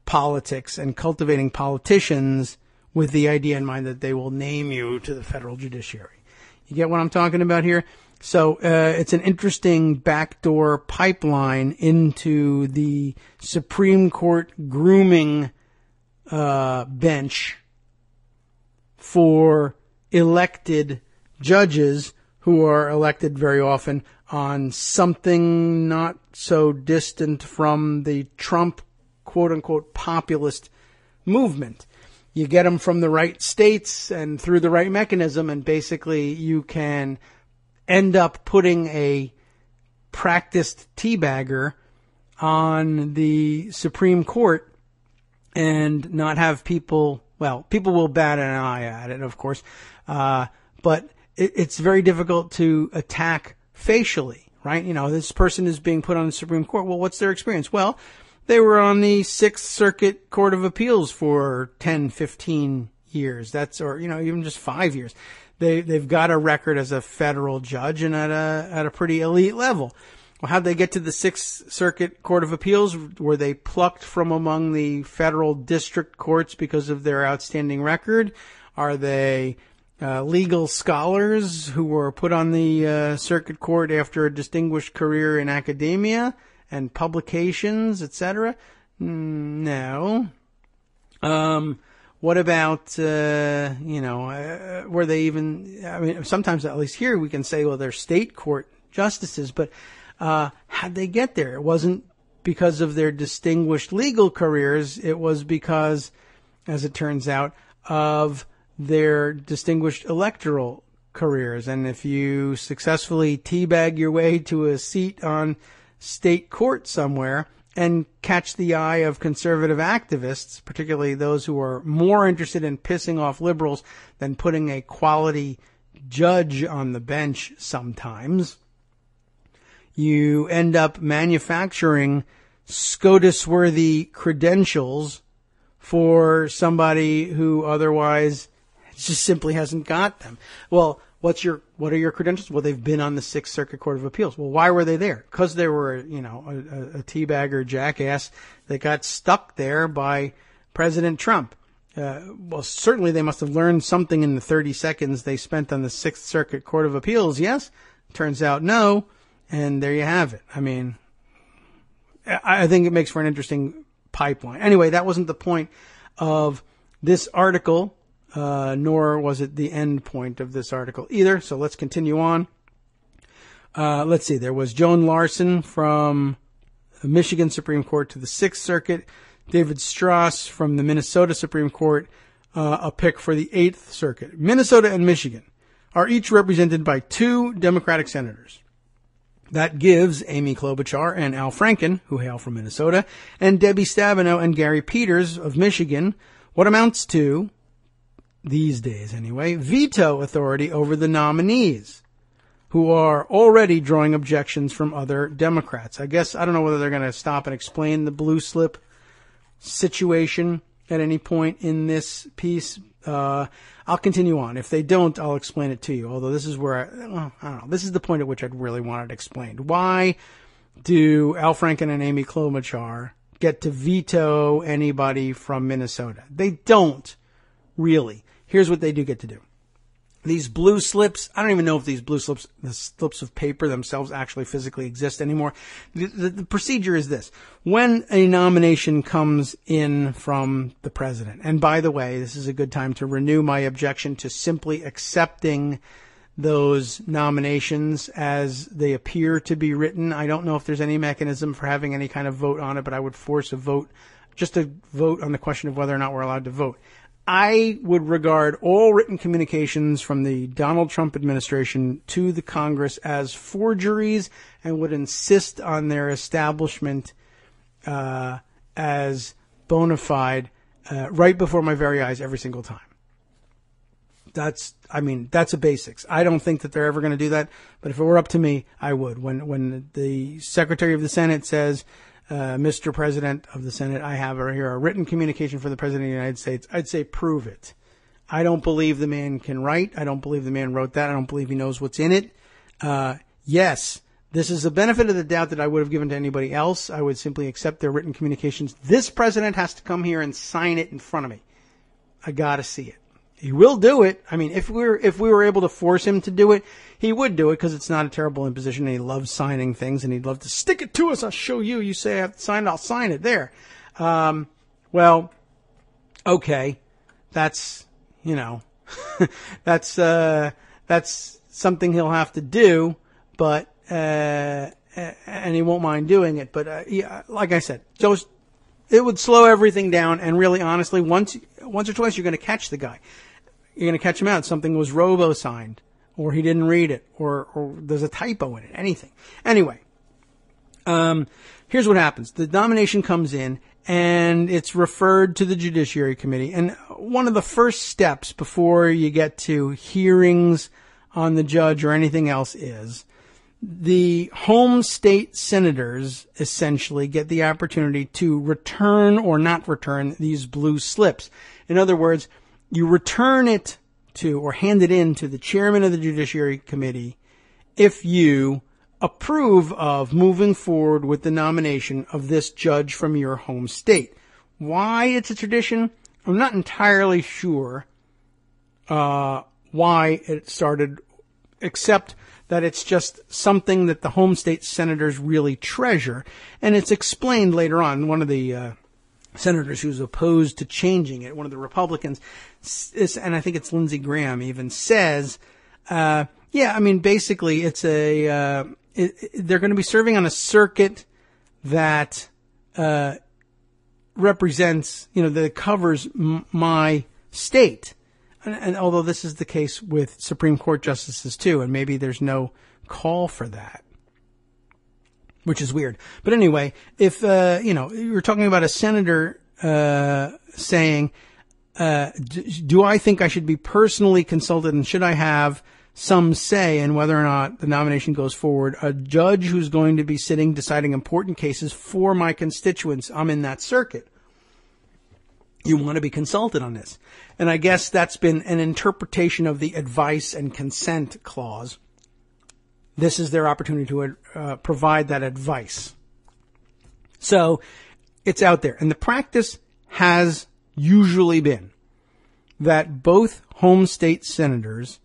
[SPEAKER 3] politics and cultivating politicians with the idea in mind that they will name you to the federal judiciary. You get what I'm talking about here? So it's an interesting backdoor pipeline into the Supreme Court grooming bench for elected judges who are elected very often on something not so distant from the Trump quote-unquote populist movement. You get them from the right states and through the right mechanism, and basically you can end up putting a practiced teabagger on the Supreme Court and not have people, well, people will bat an eye at it, of course, but it's very difficult to attack facially, right? You know, this person is being put on the Supreme Court. Well, what's their experience? Well, they were on the Sixth Circuit Court of Appeals for 10, 15 years. Or, you know, even just 5 years. They've got a record as a federal judge and at a pretty elite level. Well, how'd they get to the Sixth Circuit Court of Appeals? Were they plucked from among the federal district courts because of their outstanding record? Are they legal scholars who were put on the circuit court after a distinguished career in academia and publications, etc.? No. What about, were they even, I mean, sometimes at least here we can say, well, they're state court justices, but how'd they get there? It wasn't because of their distinguished legal careers. It was because, as it turns out, of their distinguished electoral careers. And if you successfully teabag your way to a seat on state court somewhere and catch the eye of conservative activists, particularly those who are more interested in pissing off liberals than putting a quality judge on the bench sometimes, you end up manufacturing SCOTUS-worthy credentials for somebody who otherwise just simply hasn't got them. Well, what are your credentials? Well, they've been on the Sixth Circuit Court of Appeals. Well, why were they there? Because they were, a teabagger jackass that got stuck there by President Trump. Well, certainly they must have learned something in the 30 seconds they spent on the Sixth Circuit Court of Appeals. Yes? Turns out no. And there you have it. I mean, I think it makes for an interesting pipeline. Anyway, that wasn't the point of this article. Nor was it the end point of this article either. So let's continue on. Let's see. There was Joan Larson from the Michigan Supreme Court to the Sixth Circuit. David Strauss from the Minnesota Supreme Court, a pick for the Eighth Circuit. Minnesota and Michigan are each represented by 2 Democratic senators. That gives Amy Klobuchar and Al Franken, who hail from Minnesota, and Debbie Stabenow and Gary Peters of Michigan what amounts to, these days anyway, veto authority over the nominees, who are already drawing objections from other Democrats. I don't know whether they're going to stop and explain the blue slip situation at any point in this piece. I'll continue on. If they don't, I'll explain it to you. Although this is where I don't know. This is the point at which I'd really want it explained. Why do Al Franken and Amy Klobuchar get to veto anybody from Minnesota? They don't, really. Here's what they do get to do. These blue slips, I don't even know if these blue slips, the slips of paper themselves actually physically exist anymore. The procedure is this. When a nomination comes in from the president, and by the way, this is a good time to renew my objection to simply accepting those nominations as they appear to be written. I don't know if there's any mechanism for having any kind of vote on it, but I would force a vote, just a vote on the question of whether or not we're allowed to vote. I would regard all written communications from the Donald Trump administration to the Congress as forgeries and would insist on their establishment as bona fide, right before my very eyes every single time. That's a basics. I don't think that they're ever going to do that, but if it were up to me, I would. When the Secretary of the Senate says, Mr. President of the Senate, I have here a written communication for the President of the United States, I'd say prove it. I don't believe the man can write. I don't believe the man wrote that. I don't believe he knows what's in it. Yes, this is a benefit of the doubt that I would have given to anybody else. I would simply accept their written communications. This president has to come here and sign it in front of me. I gotta see it. He will do it. I mean, if we were able to force him to do it, he would do it because it's not a terrible imposition and he loves signing things and he'd love to stick it to us. I'll show you. You say I have to sign it, I'll sign it there. Well, okay. That's, that's something he'll have to do, but, and he won't mind doing it. But, yeah, like I said, just, it would slow everything down. And really, honestly, once or twice, you're going to catch the guy. You're going to catch him out. Something was robo-signed, or he didn't read it, or there's a typo in it, anything. Anyway, here's what happens. The nomination comes in, and it's referred to the Judiciary Committee. And one of the first steps before you get to hearings on the judge or anything else is the home state senators essentially get the opportunity to return or not return these blue slips. In other words, you return it to or hand it in to the chairman of the Judiciary Committee if you approve of moving forward with the nomination of this judge from your home state. Why it's a tradition, I'm not entirely sure why it started, except that it's just something that the home state senators really treasure. And it's explained later on. One of the senators who's opposed to changing it, one of the Republicans, and I think it's Lindsey Graham, even says, basically it's they're going to be serving on a circuit that represents, that covers my state. And although this is the case with Supreme Court justices too, and maybe there's no call for that, which is weird. But anyway, if, you're talking about a senator, saying, do I think I should be personally consulted and should I have some say in whether or not the nomination goes forward? A judge who's going to be sitting deciding important cases for my constituents. I'm in that circuit. You want to be consulted on this. And I guess that's been an interpretation of the advice and consent clause. This is their opportunity to provide that advice. So it's out there. And the practice has usually been that both home state senators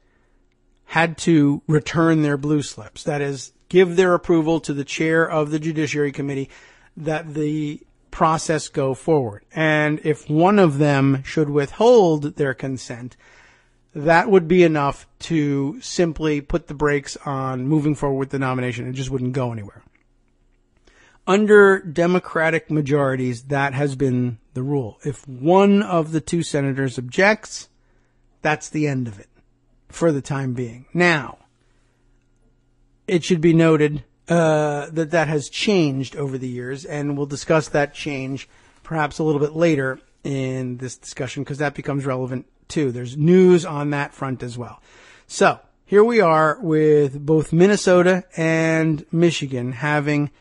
[SPEAKER 3] had to return their blue slips. That is, give their approval to the chair of the Judiciary Committee that the process go forward. And if one of them should withhold their consent, that would be enough to simply put the brakes on moving forward with the nomination. It just wouldn't go anywhere. Under Democratic majorities, that has been the rule. If one of the two senators objects, that's the end of it for the time being. Now, it should be noted that has changed over the years, and we'll discuss that change perhaps a little bit later in this discussion because that becomes relevant too. There's news on that front as well. So here we are with both Minnesota and Michigan having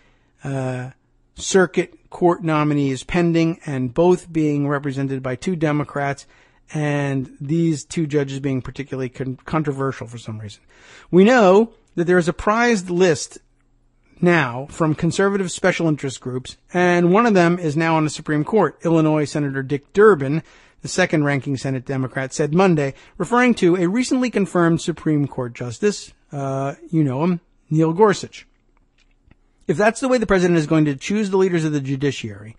[SPEAKER 3] circuit court nominees pending and both being represented by two Democrats, and these two judges being particularly controversial for some reason. We know that there is a prized list now from conservative special interest groups, and one of them is now on the Supreme Court. Illinois Senator Dick Durbin, the second-ranking Senate Democrat, said Monday, referring to a recently confirmed Supreme Court justice, you know him, Neil Gorsuch. If that's the way the president is going to choose the leaders of the judiciary,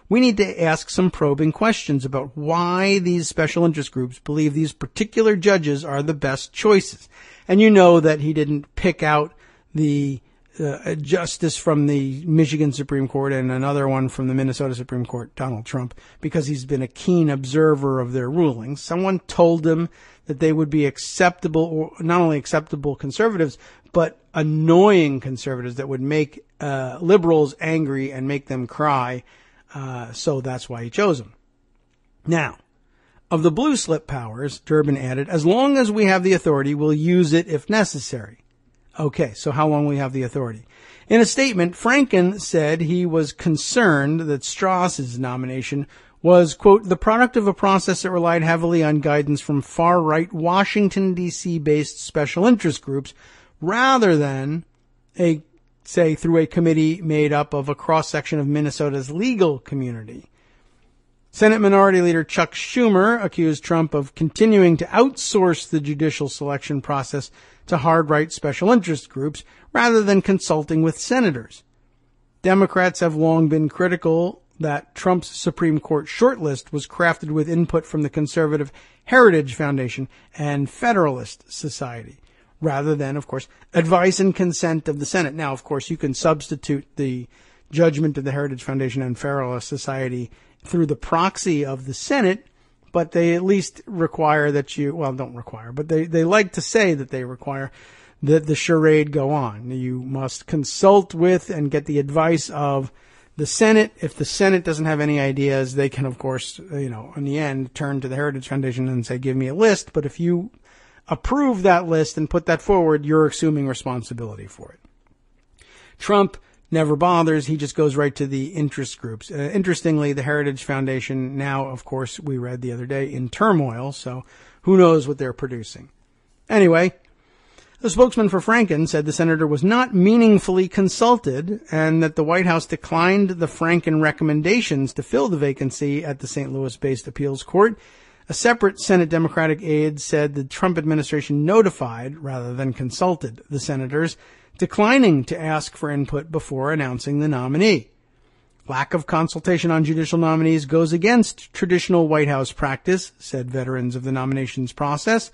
[SPEAKER 3] we need to ask some probing questions about why these special interest groups believe these particular judges are the best choices. And you know that he didn't pick out the justice from the Michigan Supreme Court and another one from the Minnesota Supreme Court, Donald Trump, because he's been a keen observer of their rulings. Someone told him that they would be acceptable, or not only acceptable conservatives, but annoying conservatives that would make liberals angry and make them cry. So that's why he chose him. Now, of the blue slip powers, Durbin added, as long as we have the authority, we'll use it if necessary. Okay, so how long will we have the authority? In a statement, Franken said he was concerned that Strauss's nomination was, quote, the product of a process that relied heavily on guidance from far-right Washington, D.C. based special interest groups rather than through a committee made up of a cross-section of Minnesota's legal community. Senate Minority Leader Chuck Schumer accused Trump of continuing to outsource the judicial selection process to hard-right special interest groups rather than consulting with senators. Democrats have long been critical that Trump's Supreme Court shortlist was crafted with input from the conservative Heritage Foundation and Federalist Society, rather than, of course, advice and consent of the Senate. Now, of course, you can substitute the judgment of the Heritage Foundation and Federalist Society through the proxy of the Senate, but they at least require that don't require, but they like to say that they require that the charade go on. You must consult with and get the advice of the Senate. If the Senate doesn't have any ideas, they can, of course, in the end, turn to the Heritage Foundation and say, give me a list. But if you approve that list and put that forward, you're assuming responsibility for it. Trump never bothers. He just goes right to the interest groups. Interestingly, the Heritage Foundation now, of course, we read the other day, in turmoil. So who knows what they're producing. Anyway, the spokesman for Franken said the senator was not meaningfully consulted and that the White House declined the Franken recommendations to fill the vacancy at the St. Louis-based appeals court. A separate Senate Democratic aide said the Trump administration notified, rather than consulted, the senators, declining to ask for input before announcing the nominee. Lack of consultation on judicial nominees goes against traditional White House practice, said veterans of the nominations process.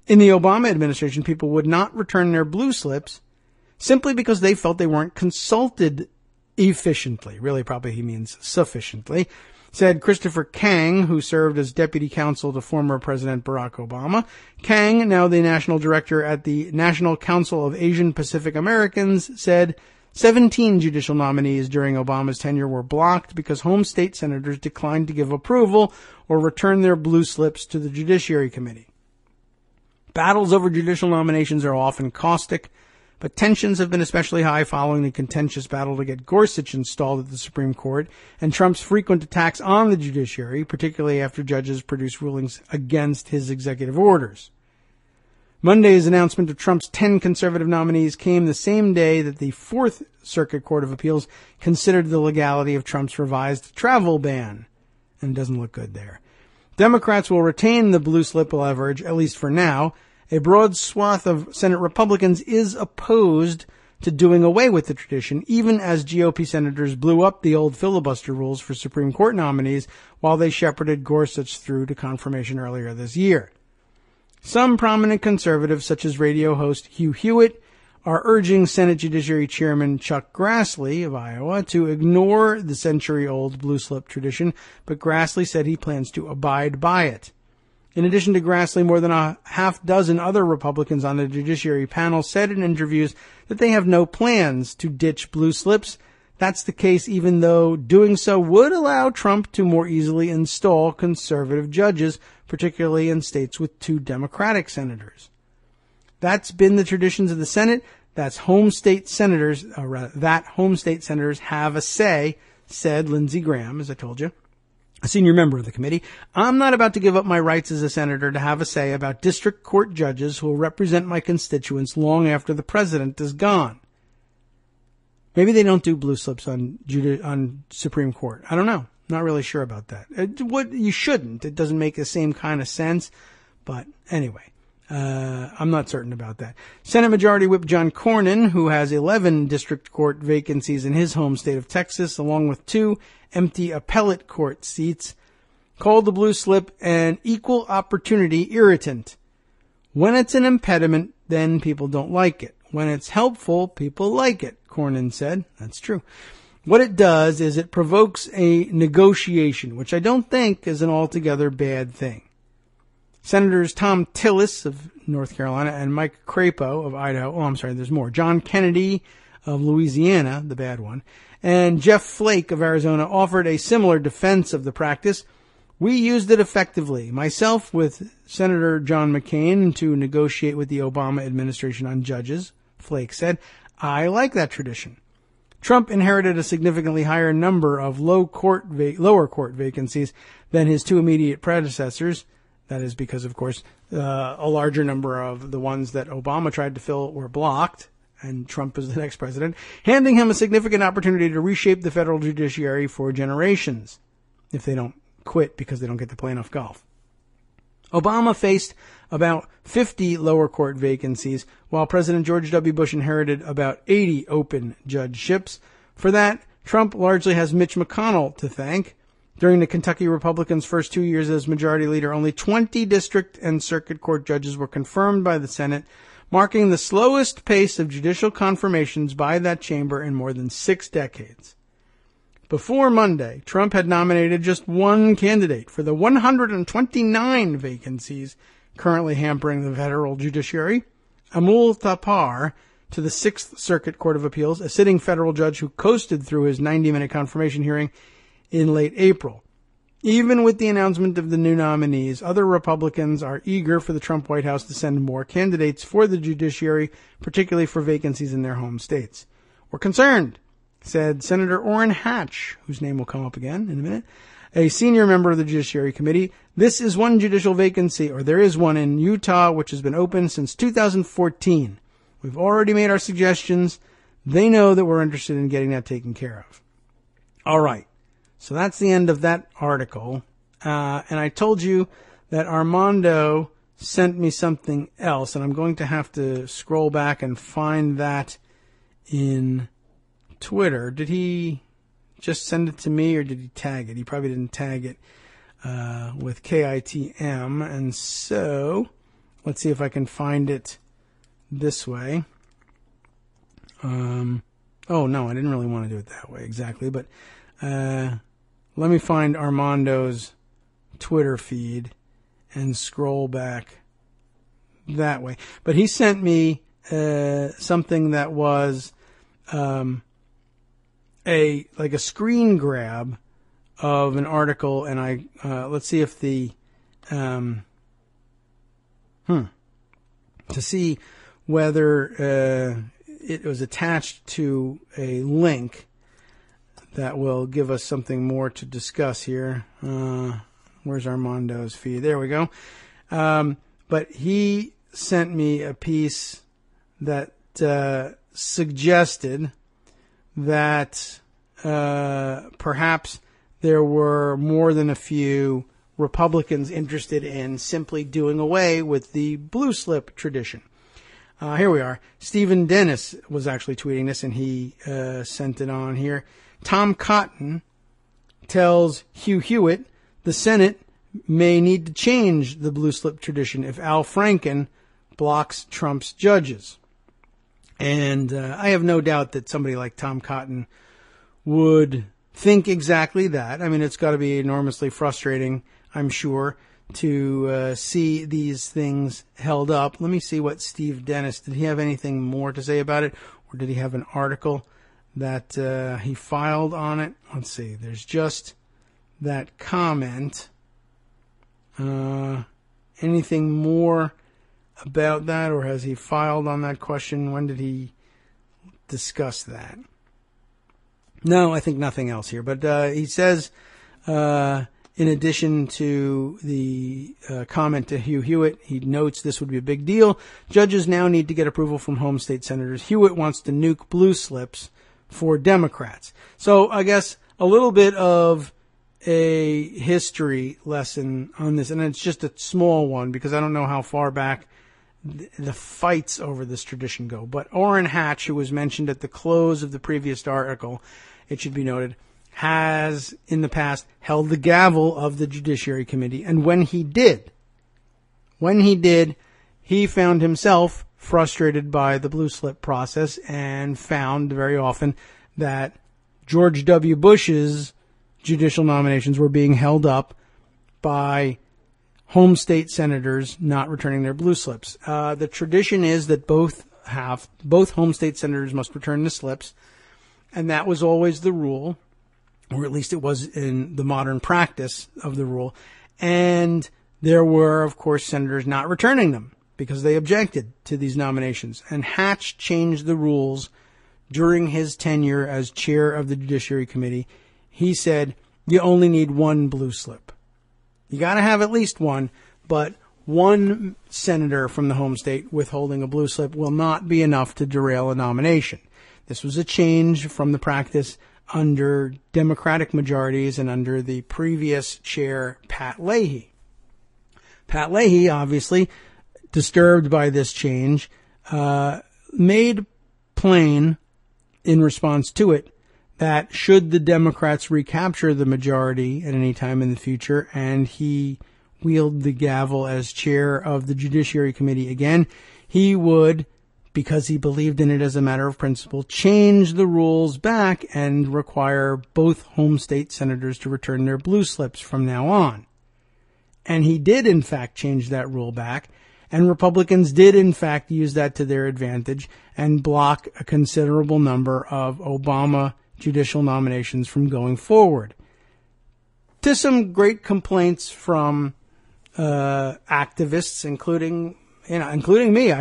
[SPEAKER 3] In the Obama administration, people would not return their blue slips simply because they felt they weren't consulted efficiently. Really, probably he means sufficiently, said Christopher Kang, who served as deputy counsel to former President Barack Obama. Kang, now the national director at the National Council of Asian Pacific Americans, said 17 judicial nominees during Obama's tenure were blocked because home state senators declined to give approval or return their blue slips to the Judiciary Committee. Battles over judicial nominations are often caustic, but tensions have been especially high following the contentious battle to get Gorsuch installed at the Supreme Court and Trump's frequent attacks on the judiciary, particularly after judges produced rulings against his executive orders. Monday's announcement of Trump's 10 conservative nominees came the same day that the Fourth Circuit Court of Appeals considered the legality of Trump's revised travel ban. And it doesn't look good there. Democrats will retain the blue slip leverage, at least for now. A broad swath of Senate Republicans is opposed to doing away with the tradition, even as GOP senators blew up the old filibuster rules for Supreme Court nominees while they shepherded Gorsuch through to confirmation earlier this year. Some prominent conservatives, such as radio host Hugh Hewitt, are urging Senate Judiciary Chairman Chuck Grassley of Iowa to ignore the century-old blue slip tradition, but Grassley said he plans to abide by it. In addition to Grassley, more than a half dozen other Republicans on the Judiciary panel said in interviews that they have no plans to ditch blue slips. That's the case even though doing so would allow Trump to more easily install conservative judges, particularly in states with 2 Democratic senators. That's been the traditions of the Senate. That home state senators have a say, said Lindsey Graham, as I told you, a senior member of the committee. I'm not about to give up my rights as a senator to have a say about district court judges who will represent my constituents long after the president is gone. Maybe they don't do blue slips on Supreme Court. I don't know. Not really sure about that. You shouldn't. It doesn't make the same kind of sense. But anyway, I'm not certain about that. Senate Majority Whip John Cornyn, who has 11 district court vacancies in his home state of Texas, along with 2 empty appellate court seats, called the blue slip an equal opportunity irritant. When it's an impediment, then people don't like it. When it's helpful, people like it, Cornyn said. That's true. What it does is it provokes a negotiation, which I don't think is an altogether bad thing. Senators Tom Tillis of North Carolina and Mike Crapo of Idaho. Oh, I'm sorry, there's more. John Kennedy of Louisiana, the bad one, And Jeff Flake of Arizona offered a similar defense of the practice. We used it effectively, myself with Senator John McCain, to negotiate with the Obama administration on judges. Flake said, I like that tradition. Trump inherited a significantly higher number of lower court vacancies than his two immediate predecessors. That is because, of course, a larger number of the ones that Obama tried to fill were blocked, and Trump is the next president, handing him a significant opportunity to reshape the federal judiciary for generations, if they don't quit because they don't get to play enough golf. Obama faced about 50 lower court vacancies, while President George W. Bush inherited about 80 open judgeships. For that, Trump largely has Mitch McConnell to thank. During the Kentucky Republicans' first 2 years as majority leader, only 20 district and circuit court judges were confirmed by the Senate, marking the slowest pace of judicial confirmations by that chamber in more than 6 decades. Before Monday, Trump had nominated just one candidate for the 129 vacancies currently hampering the federal judiciary, Amul Thapar, to the Sixth Circuit Court of Appeals, a sitting federal judge who coasted through his 90-minute confirmation hearing in late April. Even with the announcement of the new nominees, other Republicans are eager for the Trump White House to send more candidates for the judiciary, particularly for vacancies in their home states. We're concerned, said Senator Orrin Hatch, whose name will come up again in a minute, a senior member of the Judiciary Committee. This is one judicial vacancy, or there is one in Utah, which has been open since 2014. We've already made our suggestions. They know that we're interested in getting that taken care of. All right. So that's the end of that article. And I told you that Armando sent me something else, and I'm going to have to scroll back and find that in Twitter. Did he just send it to me, or did he tag it? He probably didn't tag it with KITM. And so let's see if I can find it this way. Oh, no, I didn't really want to do it that way exactly, but let me find Armando's Twitter feed and scroll back that way. But he sent me something that was a screen grab of an article, and I let's see if the to see whether it was attached to a link that will give us something more to discuss here. Where's Armando's feed? There we go. But he sent me a piece that suggested that perhaps there were more than a few Republicans interested in simply doing away with the blue slip tradition. Here we are. Stephen Dennis was actually tweeting this, and he sent it on here. Tom Cotton tells Hugh Hewitt the Senate may need to change the blue slip tradition if Al Franken blocks Trump's judges. And I have no doubt that somebody like Tom Cotton would think exactly that. I mean, it's got to be enormously frustrating, I'm sure, to see these things held up. Let me see what Steve Dennis, did he have anything more to say about it, or did he have an article that he filed on it? Let's see. There's just that comment. Anything more about that, or has he filed on that question? When did he discuss that? No, I think nothing else here. But he says, in addition to the comment to Hugh Hewitt, he notes this would be a big deal. Judges now need to get approval from home state senators. Hewitt wants to nuke blue slips for Democrats. So I guess a little bit of a history lesson on this, and it's just a small one because I don't know how far back the fights over this tradition go. But Orrin Hatch, who was mentioned at the close of the previous article, it should be noted, has in the past held the gavel of the Judiciary Committee. And when he did, he found himself frustrated by the blue slip process and found very often that George W. Bush's judicial nominations were being held up by home state senators not returning their blue slips. The tradition is that both home state senators must return the slips. And that was always the rule, or at least it was in the modern practice of the rule. And there were, of course, senators not returning them because they objected to these nominations. And Hatch changed the rules during his tenure as chair of the Judiciary Committee. He said, you only need one blue slip. You got to have at least one, but one senator from the home state withholding a blue slip will not be enough to derail a nomination. This was a change from the practice under Democratic majorities and under the previous chair, Pat Leahy. Pat Leahy, obviously, disturbed by this change, made plain in response to it that should the Democrats recapture the majority at any time in the future, and he wield the gavel as chair of the Judiciary Committee again, he would, because he believed in it as a matter of principle, change the rules back and require both home state senators to return their blue slips from now on. And he did, in fact, change that rule back, and Republicans did, in fact, use that to their advantage and block a considerable number of Obama judicial nominations from going forward. To some great complaints from activists, including me.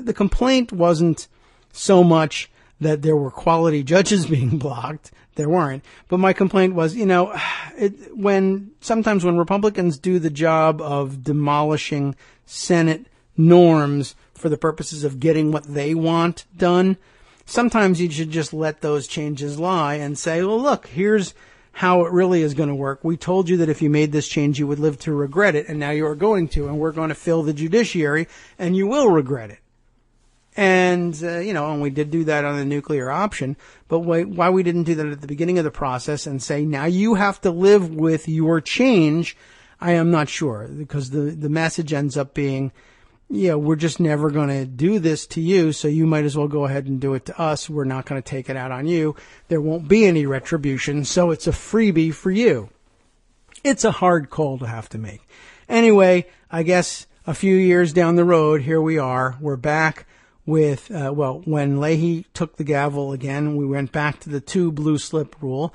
[SPEAKER 3] The complaint wasn't so much that there were quality judges being blocked. There weren't. But my complaint was, sometimes when Republicans do the job of demolishing Senate norms for the purposes of getting what they want done, sometimes you should just let those changes lie and say, well, look, here's how it really is going to work. We told you that if you made this change, you would live to regret it, and now you are going to, and we're going to fill the judiciary, and you will regret it. And, and we did do that on the nuclear option, but why we didn't do that at the beginning of the process and say, now you have to live with your change, I am not sure, because the message ends up being, we're just never going to do this to you, so you might as well go ahead and do it to us. We're not going to take it out on you. There won't be any retribution, so it's a freebie for you. It's a hard call to have to make. Anyway, I guess a few years down the road, here we are. We're back with, when Leahy took the gavel again, we went back to the 2 blue slip rule,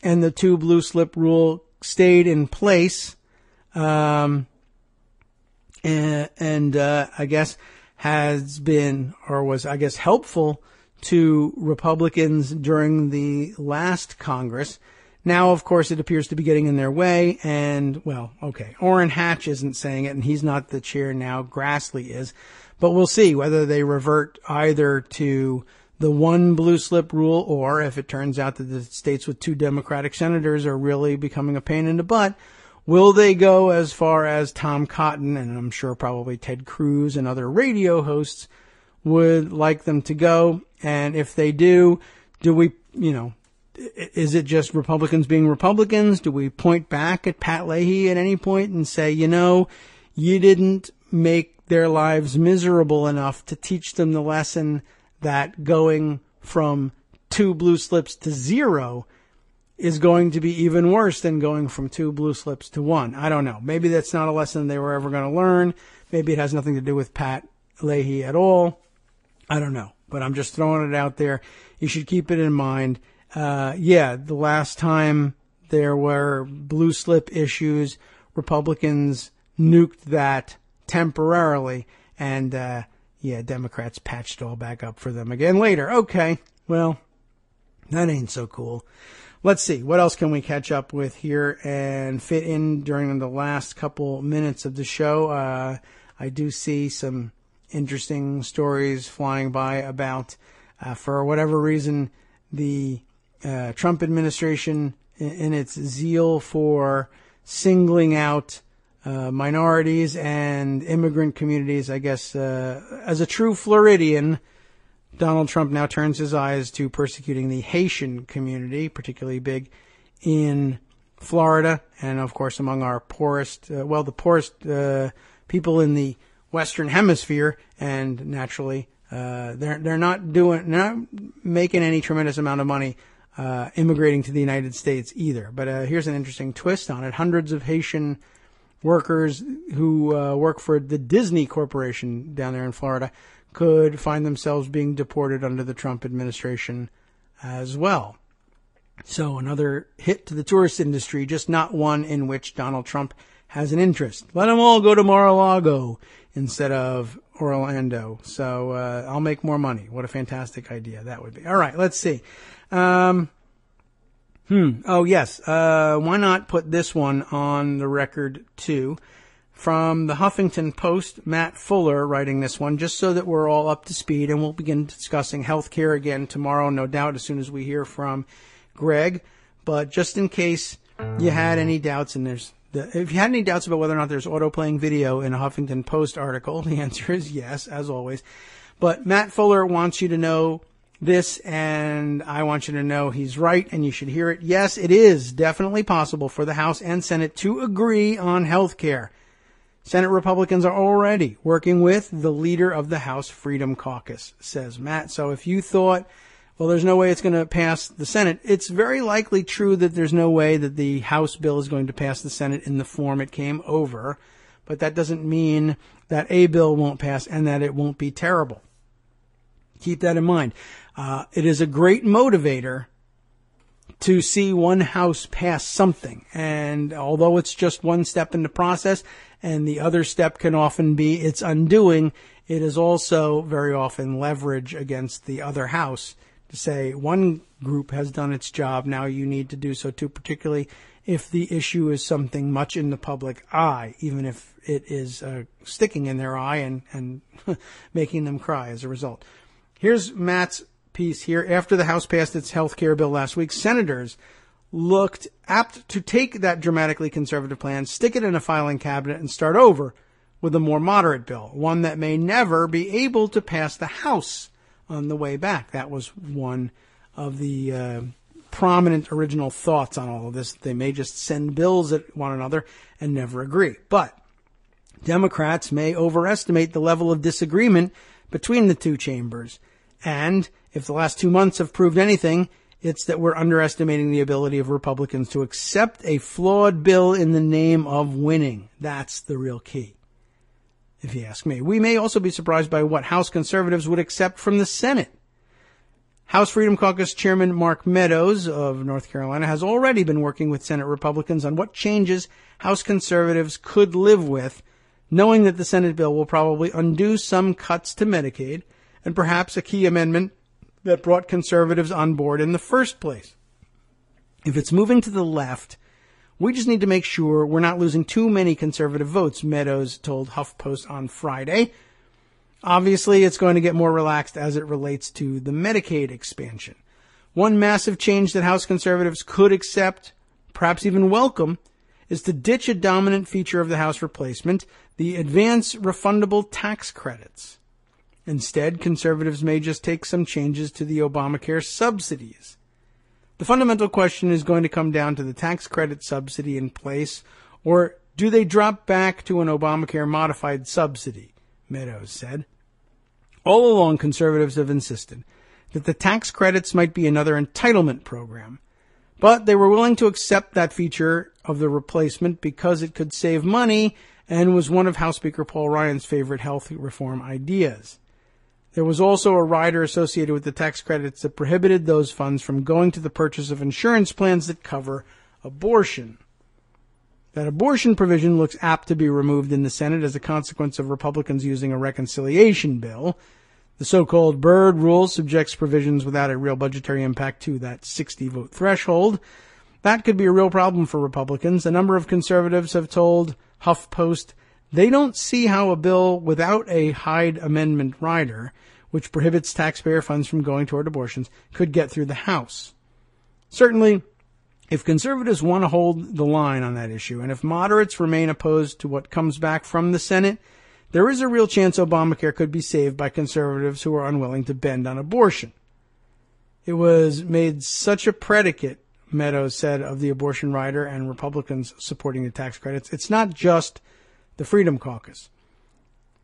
[SPEAKER 3] and the 2 blue slip rule stayed in place. I guess has been, or was, I guess, helpful to Republicans during the last Congress. Now, of course, it appears to be getting in their way, and, Orrin Hatch isn't saying it, and he's not the chair now. Grassley is. But we'll see whether they revert either to the 1 blue slip rule, or if it turns out that the states with 2 Democratic senators are really becoming a pain in the butt, will they go as far as Tom Cotton, and I'm sure probably Ted Cruz and other radio hosts would like them to go? And if they do we, is it just Republicans being Republicans? Do we point back at Pat Leahy at any point and say, you didn't make their lives miserable enough to teach them the lesson that going from 2 blue slips to 0 is going to be even worse than going from 2 blue slips to 1. I don't know. Maybe that's not a lesson they were ever going to learn. Maybe it has nothing to do with Pat Leahy at all. I don't know. But I'm just throwing it out there. You should keep it in mind. The last time there were blue slip issues, Republicans nuked that temporarily, and Democrats patched it all back up for them again later. Okay, well, that ain't so cool. Let's see, what else can we catch up with here and fit in during the last couple minutes of the show? I do see some interesting stories flying by about, for whatever reason, the Trump administration, in its zeal for singling out minorities and immigrant communities, I guess, as a true Floridian, Donald Trump now turns his eyes to persecuting the Haitian community, particularly big in Florida, and of course among our poorest, the poorest people in the Western Hemisphere, and naturally, they're not making any tremendous amount of money immigrating to the United States either. But here's an interesting twist on it. Hundreds of Haitian workers who work for the Disney Corporation down there in Florida could find themselves being deported under the Trump administration as well. So another hit to the tourist industry, just not one in which Donald Trump has an interest. Let them all go to Mar-a-Lago instead of Orlando. So I'll make more money. What a fantastic idea that would be. All right, let's see. Oh, yes. Why not put this one on the record, too? From the Huffington Post, Matt Fuller writing this one, just so that we're all up to speed, and we'll begin discussing health care again tomorrow, no doubt, as soon as we hear from Greg. But just in case you had any doubts, and if you had any doubts about whether or not there's auto-playing video in a Huffington Post article, the answer is yes, as always. But Matt Fuller wants you to know this, and I want you to know he's right, and you should hear it. Yes, it is definitely possible for the House and Senate to agree on health care. Senate Republicans are already working with the leader of the House Freedom Caucus, says Matt. So if you thought, well, there's no way it's going to pass the Senate, it's very likely true that there's no way that the House bill is going to pass the Senate in the form it came over. But that doesn't mean that a bill won't pass and that it won't be terrible. Keep that in mind. It is a great motivator to see one house pass something. And although it's just one step in the process, and the other step can often be its undoing, it is also very often leverage against the other house to say one group has done its job, now you need to do so too, particularly if the issue is something much in the public eye, even if it is sticking in their eye and making them cry as a result. Here's Matt's piece here. After the House passed its health care bill last week, senators looked apt to take that dramatically conservative plan, stick it in a filing cabinet, and start over with a more moderate bill, one that may never be able to pass the House on the way back. That was one of the prominent original thoughts on all of this. They may just send bills at one another and never agree. But Democrats may overestimate the level of disagreement between the two chambers. And if the last 2 months have proved anything, it's that we're underestimating the ability of Republicans to accept a flawed bill in the name of winning. That's the real key, if you ask me. We may also be surprised by what House conservatives would accept from the Senate. House Freedom Caucus Chairman Mark Meadows of North Carolina has already been working with Senate Republicans on what changes House conservatives could live with, knowing that the Senate bill will probably undo some cuts to Medicaid and perhaps a key amendment that brought conservatives on board in the first place. If it's moving to the left, we just need to make sure we're not losing too many conservative votes, Meadows told HuffPost on Friday. Obviously, it's going to get more relaxed as it relates to the Medicaid expansion. One massive change that House conservatives could accept, perhaps even welcome, is to ditch a dominant feature of the House replacement, the advance refundable tax credits. Instead, conservatives may just take some changes to the Obamacare subsidies. The fundamental question is going to come down to the tax credit subsidy in place, or do they drop back to an Obamacare modified subsidy, Meadows said. All along, conservatives have insisted that the tax credits might be another entitlement program, but they were willing to accept that feature of the replacement because it could save money and was one of House Speaker Paul Ryan's favorite health reform ideas. There was also a rider associated with the tax credits that prohibited those funds from going to the purchase of insurance plans that cover abortion. That abortion provision looks apt to be removed in the Senate as a consequence of Republicans using a reconciliation bill. The so-called Byrd rule subjects provisions without a real budgetary impact to that 60-vote threshold. That could be a real problem for Republicans. A number of conservatives have told HuffPost they don't see how a bill without a Hyde Amendment rider, which prohibits taxpayer funds from going toward abortions, could get through the House. Certainly, if conservatives want to hold the line on that issue, and if moderates remain opposed to what comes back from the Senate, there is a real chance Obamacare could be saved by conservatives who are unwilling to bend on abortion. It was made such a predicate, Meadows said, of the abortion rider and Republicans supporting the tax credits. It's not just the Freedom Caucus.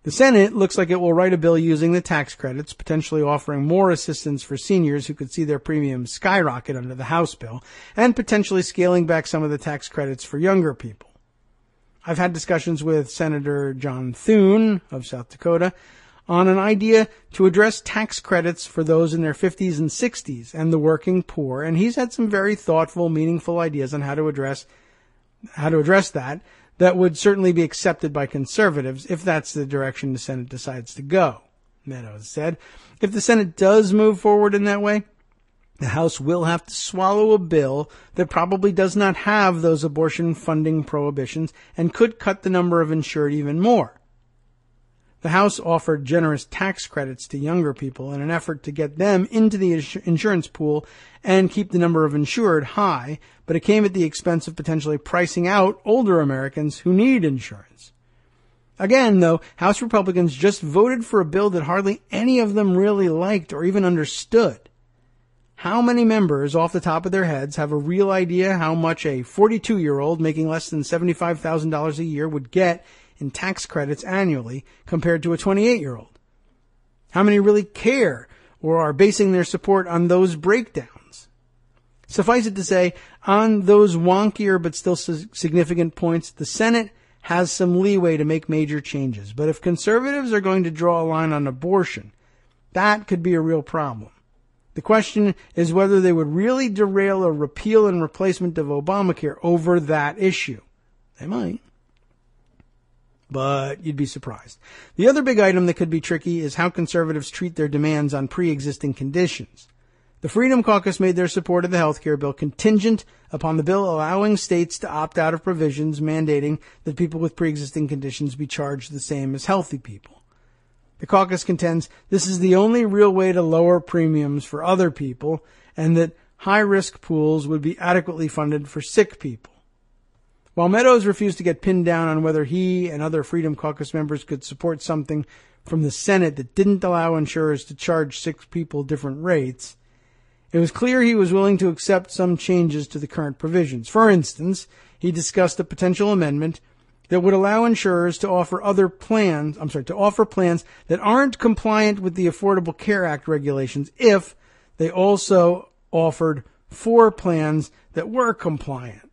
[SPEAKER 3] The Senate looks like it will write a bill using the tax credits, potentially offering more assistance for seniors who could see their premiums skyrocket under the House bill, and potentially scaling back some of the tax credits for younger people. I've had discussions with Senator John Thune of South Dakota on an idea to address tax credits for those in their 50s and 60s and the working poor, and he's had some very thoughtful, meaningful ideas on how to address that would certainly be accepted by conservatives if that's the direction the Senate decides to go. Meadows said, if the Senate does move forward in that way, the House will have to swallow a bill that probably does not have those abortion funding prohibitions and could cut the number of insured even more. The House offered generous tax credits to younger people in an effort to get them into the insurance pool and keep the number of insured high, but it came at the expense of potentially pricing out older Americans who need insurance. Again, though, House Republicans just voted for a bill that hardly any of them really liked or even understood. How many members off the top of their heads have a real idea how much a 42-year-old making less than $75,000 a year would get in tax credits annually compared to a 28-year-old? How many really care or are basing their support on those breakdowns? Suffice it to say, on those wonkier but still significant points, the Senate has some leeway to make major changes. But if conservatives are going to draw a line on abortion, that could be a real problem. The question is whether they would really derail a repeal and replacement of Obamacare over that issue. They might. But you'd be surprised. The other big item that could be tricky is how conservatives treat their demands on pre-existing conditions. The Freedom Caucus made their support of the health care bill contingent upon the bill allowing states to opt out of provisions mandating that people with pre-existing conditions be charged the same as healthy people. The caucus contends this is the only real way to lower premiums for other people and that high-risk pools would be adequately funded for sick people. While Meadows refused to get pinned down on whether he and other Freedom Caucus members could support something from the Senate that didn't allow insurers to charge sick people different rates, it was clear he was willing to accept some changes to the current provisions. For instance, he discussed a potential amendment that would allow insurers to offer plans that aren't compliant with the Affordable Care Act regulations if they also offered 4 plans that were compliant.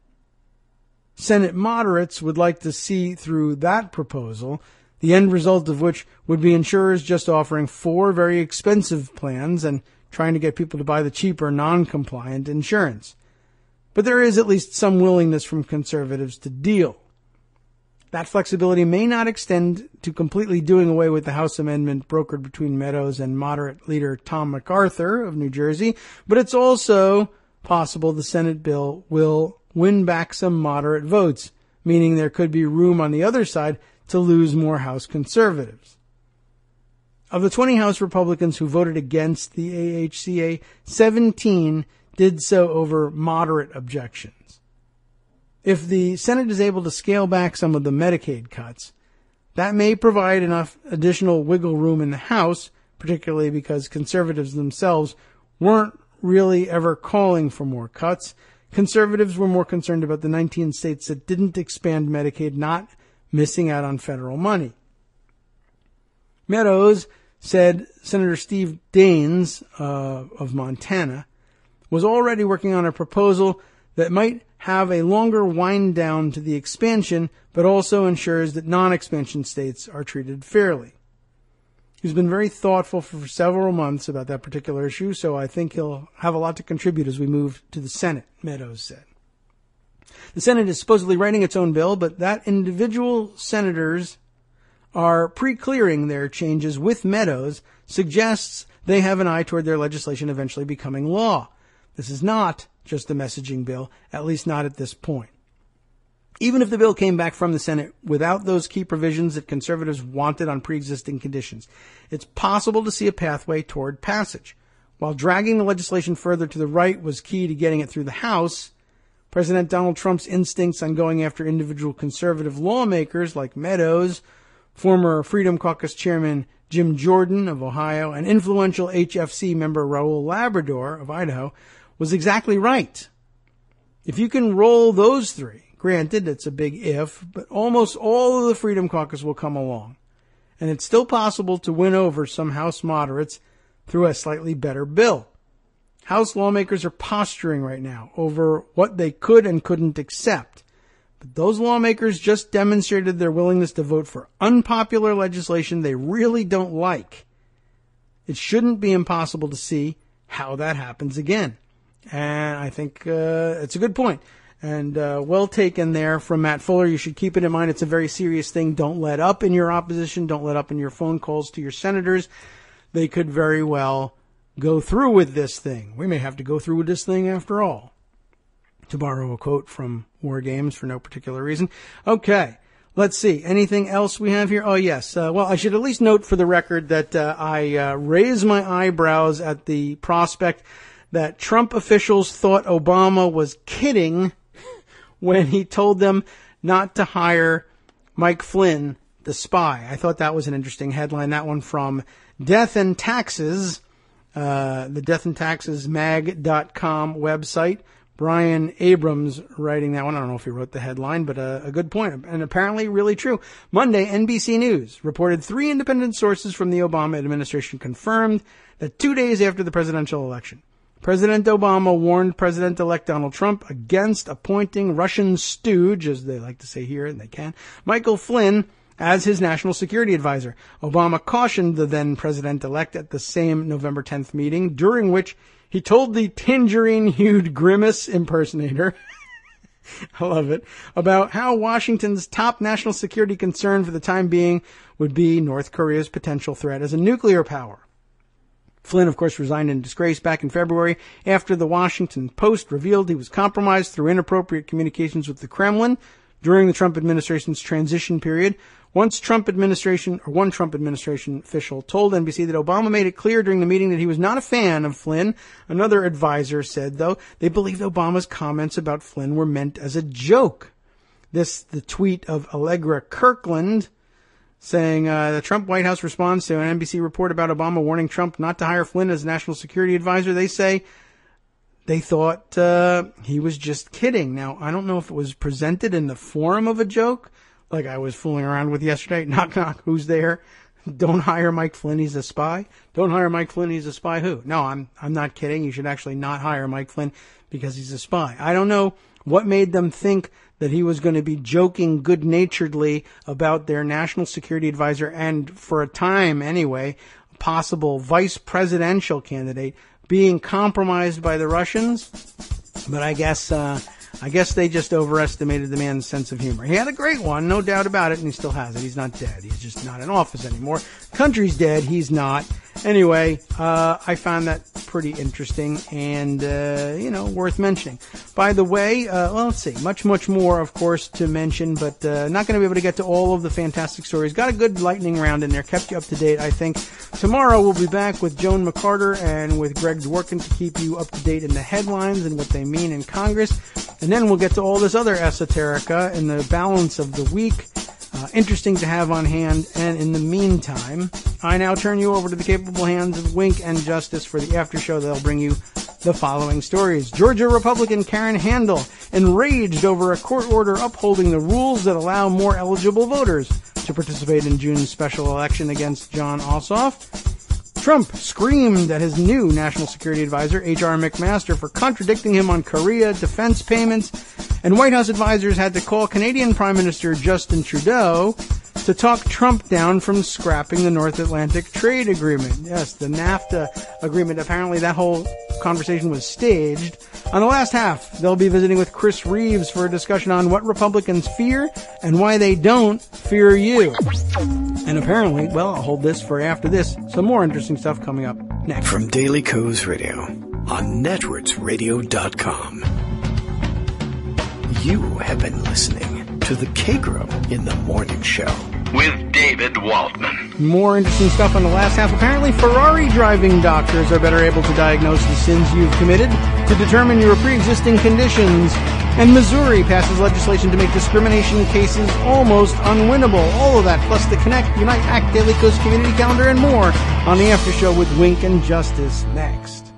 [SPEAKER 3] Senate moderates would like to see through that proposal, the end result of which would be insurers just offering 4 very expensive plans and trying to get people to buy the cheaper, non-compliant insurance. But there is at least some willingness from conservatives to deal. That flexibility may not extend to completely doing away with the House amendment brokered between Meadows and moderate leader Tom MacArthur of New Jersey, but it's also possible the Senate bill will win back some moderate votes, meaning there could be room on the other side to lose more House conservatives. Of the 20 House Republicans who voted against the AHCA, 17 did so over moderate objections. If the Senate is able to scale back some of the Medicaid cuts, that may provide enough additional wiggle room in the House, particularly because conservatives themselves weren't really ever calling for more cuts. Conservatives were more concerned about the 19 states that didn't expand Medicaid not missing out on federal money. Meadows said Senator Steve Daines of Montana was already working on a proposal that might have a longer wind down to the expansion, but also ensures that non-expansion states are treated fairly. He's been very thoughtful for several months about that particular issue, so I think he'll have a lot to contribute as we move to the Senate, Meadows said. The Senate is supposedly writing its own bill, but that individual senators are pre-clearing their changes with Meadows suggests they have an eye toward their legislation eventually becoming law. This is not just a messaging bill, at least not at this point. Even if the bill came back from the Senate without those key provisions that conservatives wanted on pre-existing conditions, it's possible to see a pathway toward passage. While dragging the legislation further to the right was key to getting it through the House, President Donald Trump's instincts on going after individual conservative lawmakers like Meadows, former Freedom Caucus Chairman Jim Jordan of Ohio, and influential HFC member Raul Labrador of Idaho was exactly right. If you can roll those 3, granted it's a big if, but almost all of the Freedom Caucus will come along. And it's still possible to win over some House moderates through a slightly better bill. House lawmakers are posturing right now over what they could and couldn't accept. But those lawmakers just demonstrated their willingness to vote for unpopular legislation they really don't like. It shouldn't be impossible to see how that happens again. And I think it's a good point. And well taken there from Matt Fuller. You should keep it in mind. It's a very serious thing. Don't let up in your opposition. Don't let up in your phone calls to your senators. They could very well go through with this thing. We may have to go through with this thing after all. To borrow a quote from War Games for no particular reason. Okay, let's see. Anything else we have here? Oh, yes. Well, I should at least note for the record that I raise my eyebrows at the prospect that Trump officials thought Obama was kidding when he told them not to hire Mike Flynn, the spy. I thought that was an interesting headline. That one from Death and Taxes, the deathandtaxesmag.com website. Brian Abrams writing that one. I don't know if he wrote the headline, but a good point, and apparently really true. Monday, NBC News reported 3 independent sources from the Obama administration confirmed that 2 days after the presidential election, President Obama warned President-elect Donald Trump against appointing Russian stooge, as they like to say here, and they can, Michael Flynn, as his national security advisor. Obama cautioned the then president-elect at the same November 10th meeting, during which he told the tangerine-hued grimace impersonator, I love it, about how Washington's top national security concern for the time being would be North Korea's potential threat as a nuclear power. Flynn, of course, resigned in disgrace back in February after the Washington Post revealed he was compromised through inappropriate communications with the Kremlin during the Trump administration's transition period. One Trump administration official told NBC that Obama made it clear during the meeting that he was not a fan of Flynn. Another advisor said, though, they believed Obama's comments about Flynn were meant as a joke. The tweet of Allegra Kirkland saying the Trump White House responds to an NBC report about Obama warning Trump not to hire Flynn as national security advisor. They say they thought he was just kidding. Now, I don't know if it was presented in the form of a joke, like I was fooling around with yesterday. Knock, knock, who's there? Don't hire Mike Flynn, he's a spy. Don't hire Mike Flynn, he's a spy. Who? No, I'm not kidding. You should actually not hire Mike Flynn because he's a spy. I don't know what made them think that he was going to be joking good-naturedly about their national security advisor and, for a time anyway, possible vice presidential candidate being compromised by the Russians. But I guess they just overestimated the man's sense of humor. He had a great one, no doubt about it, and he still has it. He's not dead. He's just not in office anymore. Country's dead. He's not. Anyway, I found that pretty interesting and, worth mentioning. By the way, let's see. Much more, of course, to mention, but not going to be able to get to all of the fantastic stories. Got a good lightning round in there. Kept you up to date, I think. Tomorrow we'll be back with Joan McCarter and with Greg Dworkin to keep you up to date in the headlines and what they mean in Congress. And then we'll get to all this other esoterica in the balance of the week. Interesting to have on hand. And in the meantime, I now turn you over to the capable hands of Wink and Justice for the after show. They'll bring you the following stories. Georgia Republican Karen Handel enraged over a court order upholding the rules that allow more eligible voters to participate in June's special election against Jon Ossoff. Trump screamed at his new national security advisor, H.R. McMaster, for contradicting him on Korea defense payments. And White House advisors had to call Canadian Prime Minister Justin Trudeau to talk Trump down from scrapping the North Atlantic Trade Agreement. Yes, the NAFTA agreement. Apparently that whole conversation was staged. On the last half, they'll be visiting with Chris Reeves for a discussion on what Republicans fear and why they don't fear you. And apparently, well, I'll hold this for after this. Some more interesting stuff coming up next.
[SPEAKER 1] From Daily Kos Radio on netrootsradio.com. You have been listening to the Kagro in the Morning Show
[SPEAKER 2] with David Waldman.
[SPEAKER 3] More interesting stuff on the last half. Apparently, Ferrari driving doctors are better able to diagnose the sins you've committed to determine your pre-existing conditions. And Missouri passes legislation to make discrimination cases almost unwinnable. All of that, plus the Connect, Unite, Act, Daily Kos community calendar, and more on the After Show with Wink and Justice next.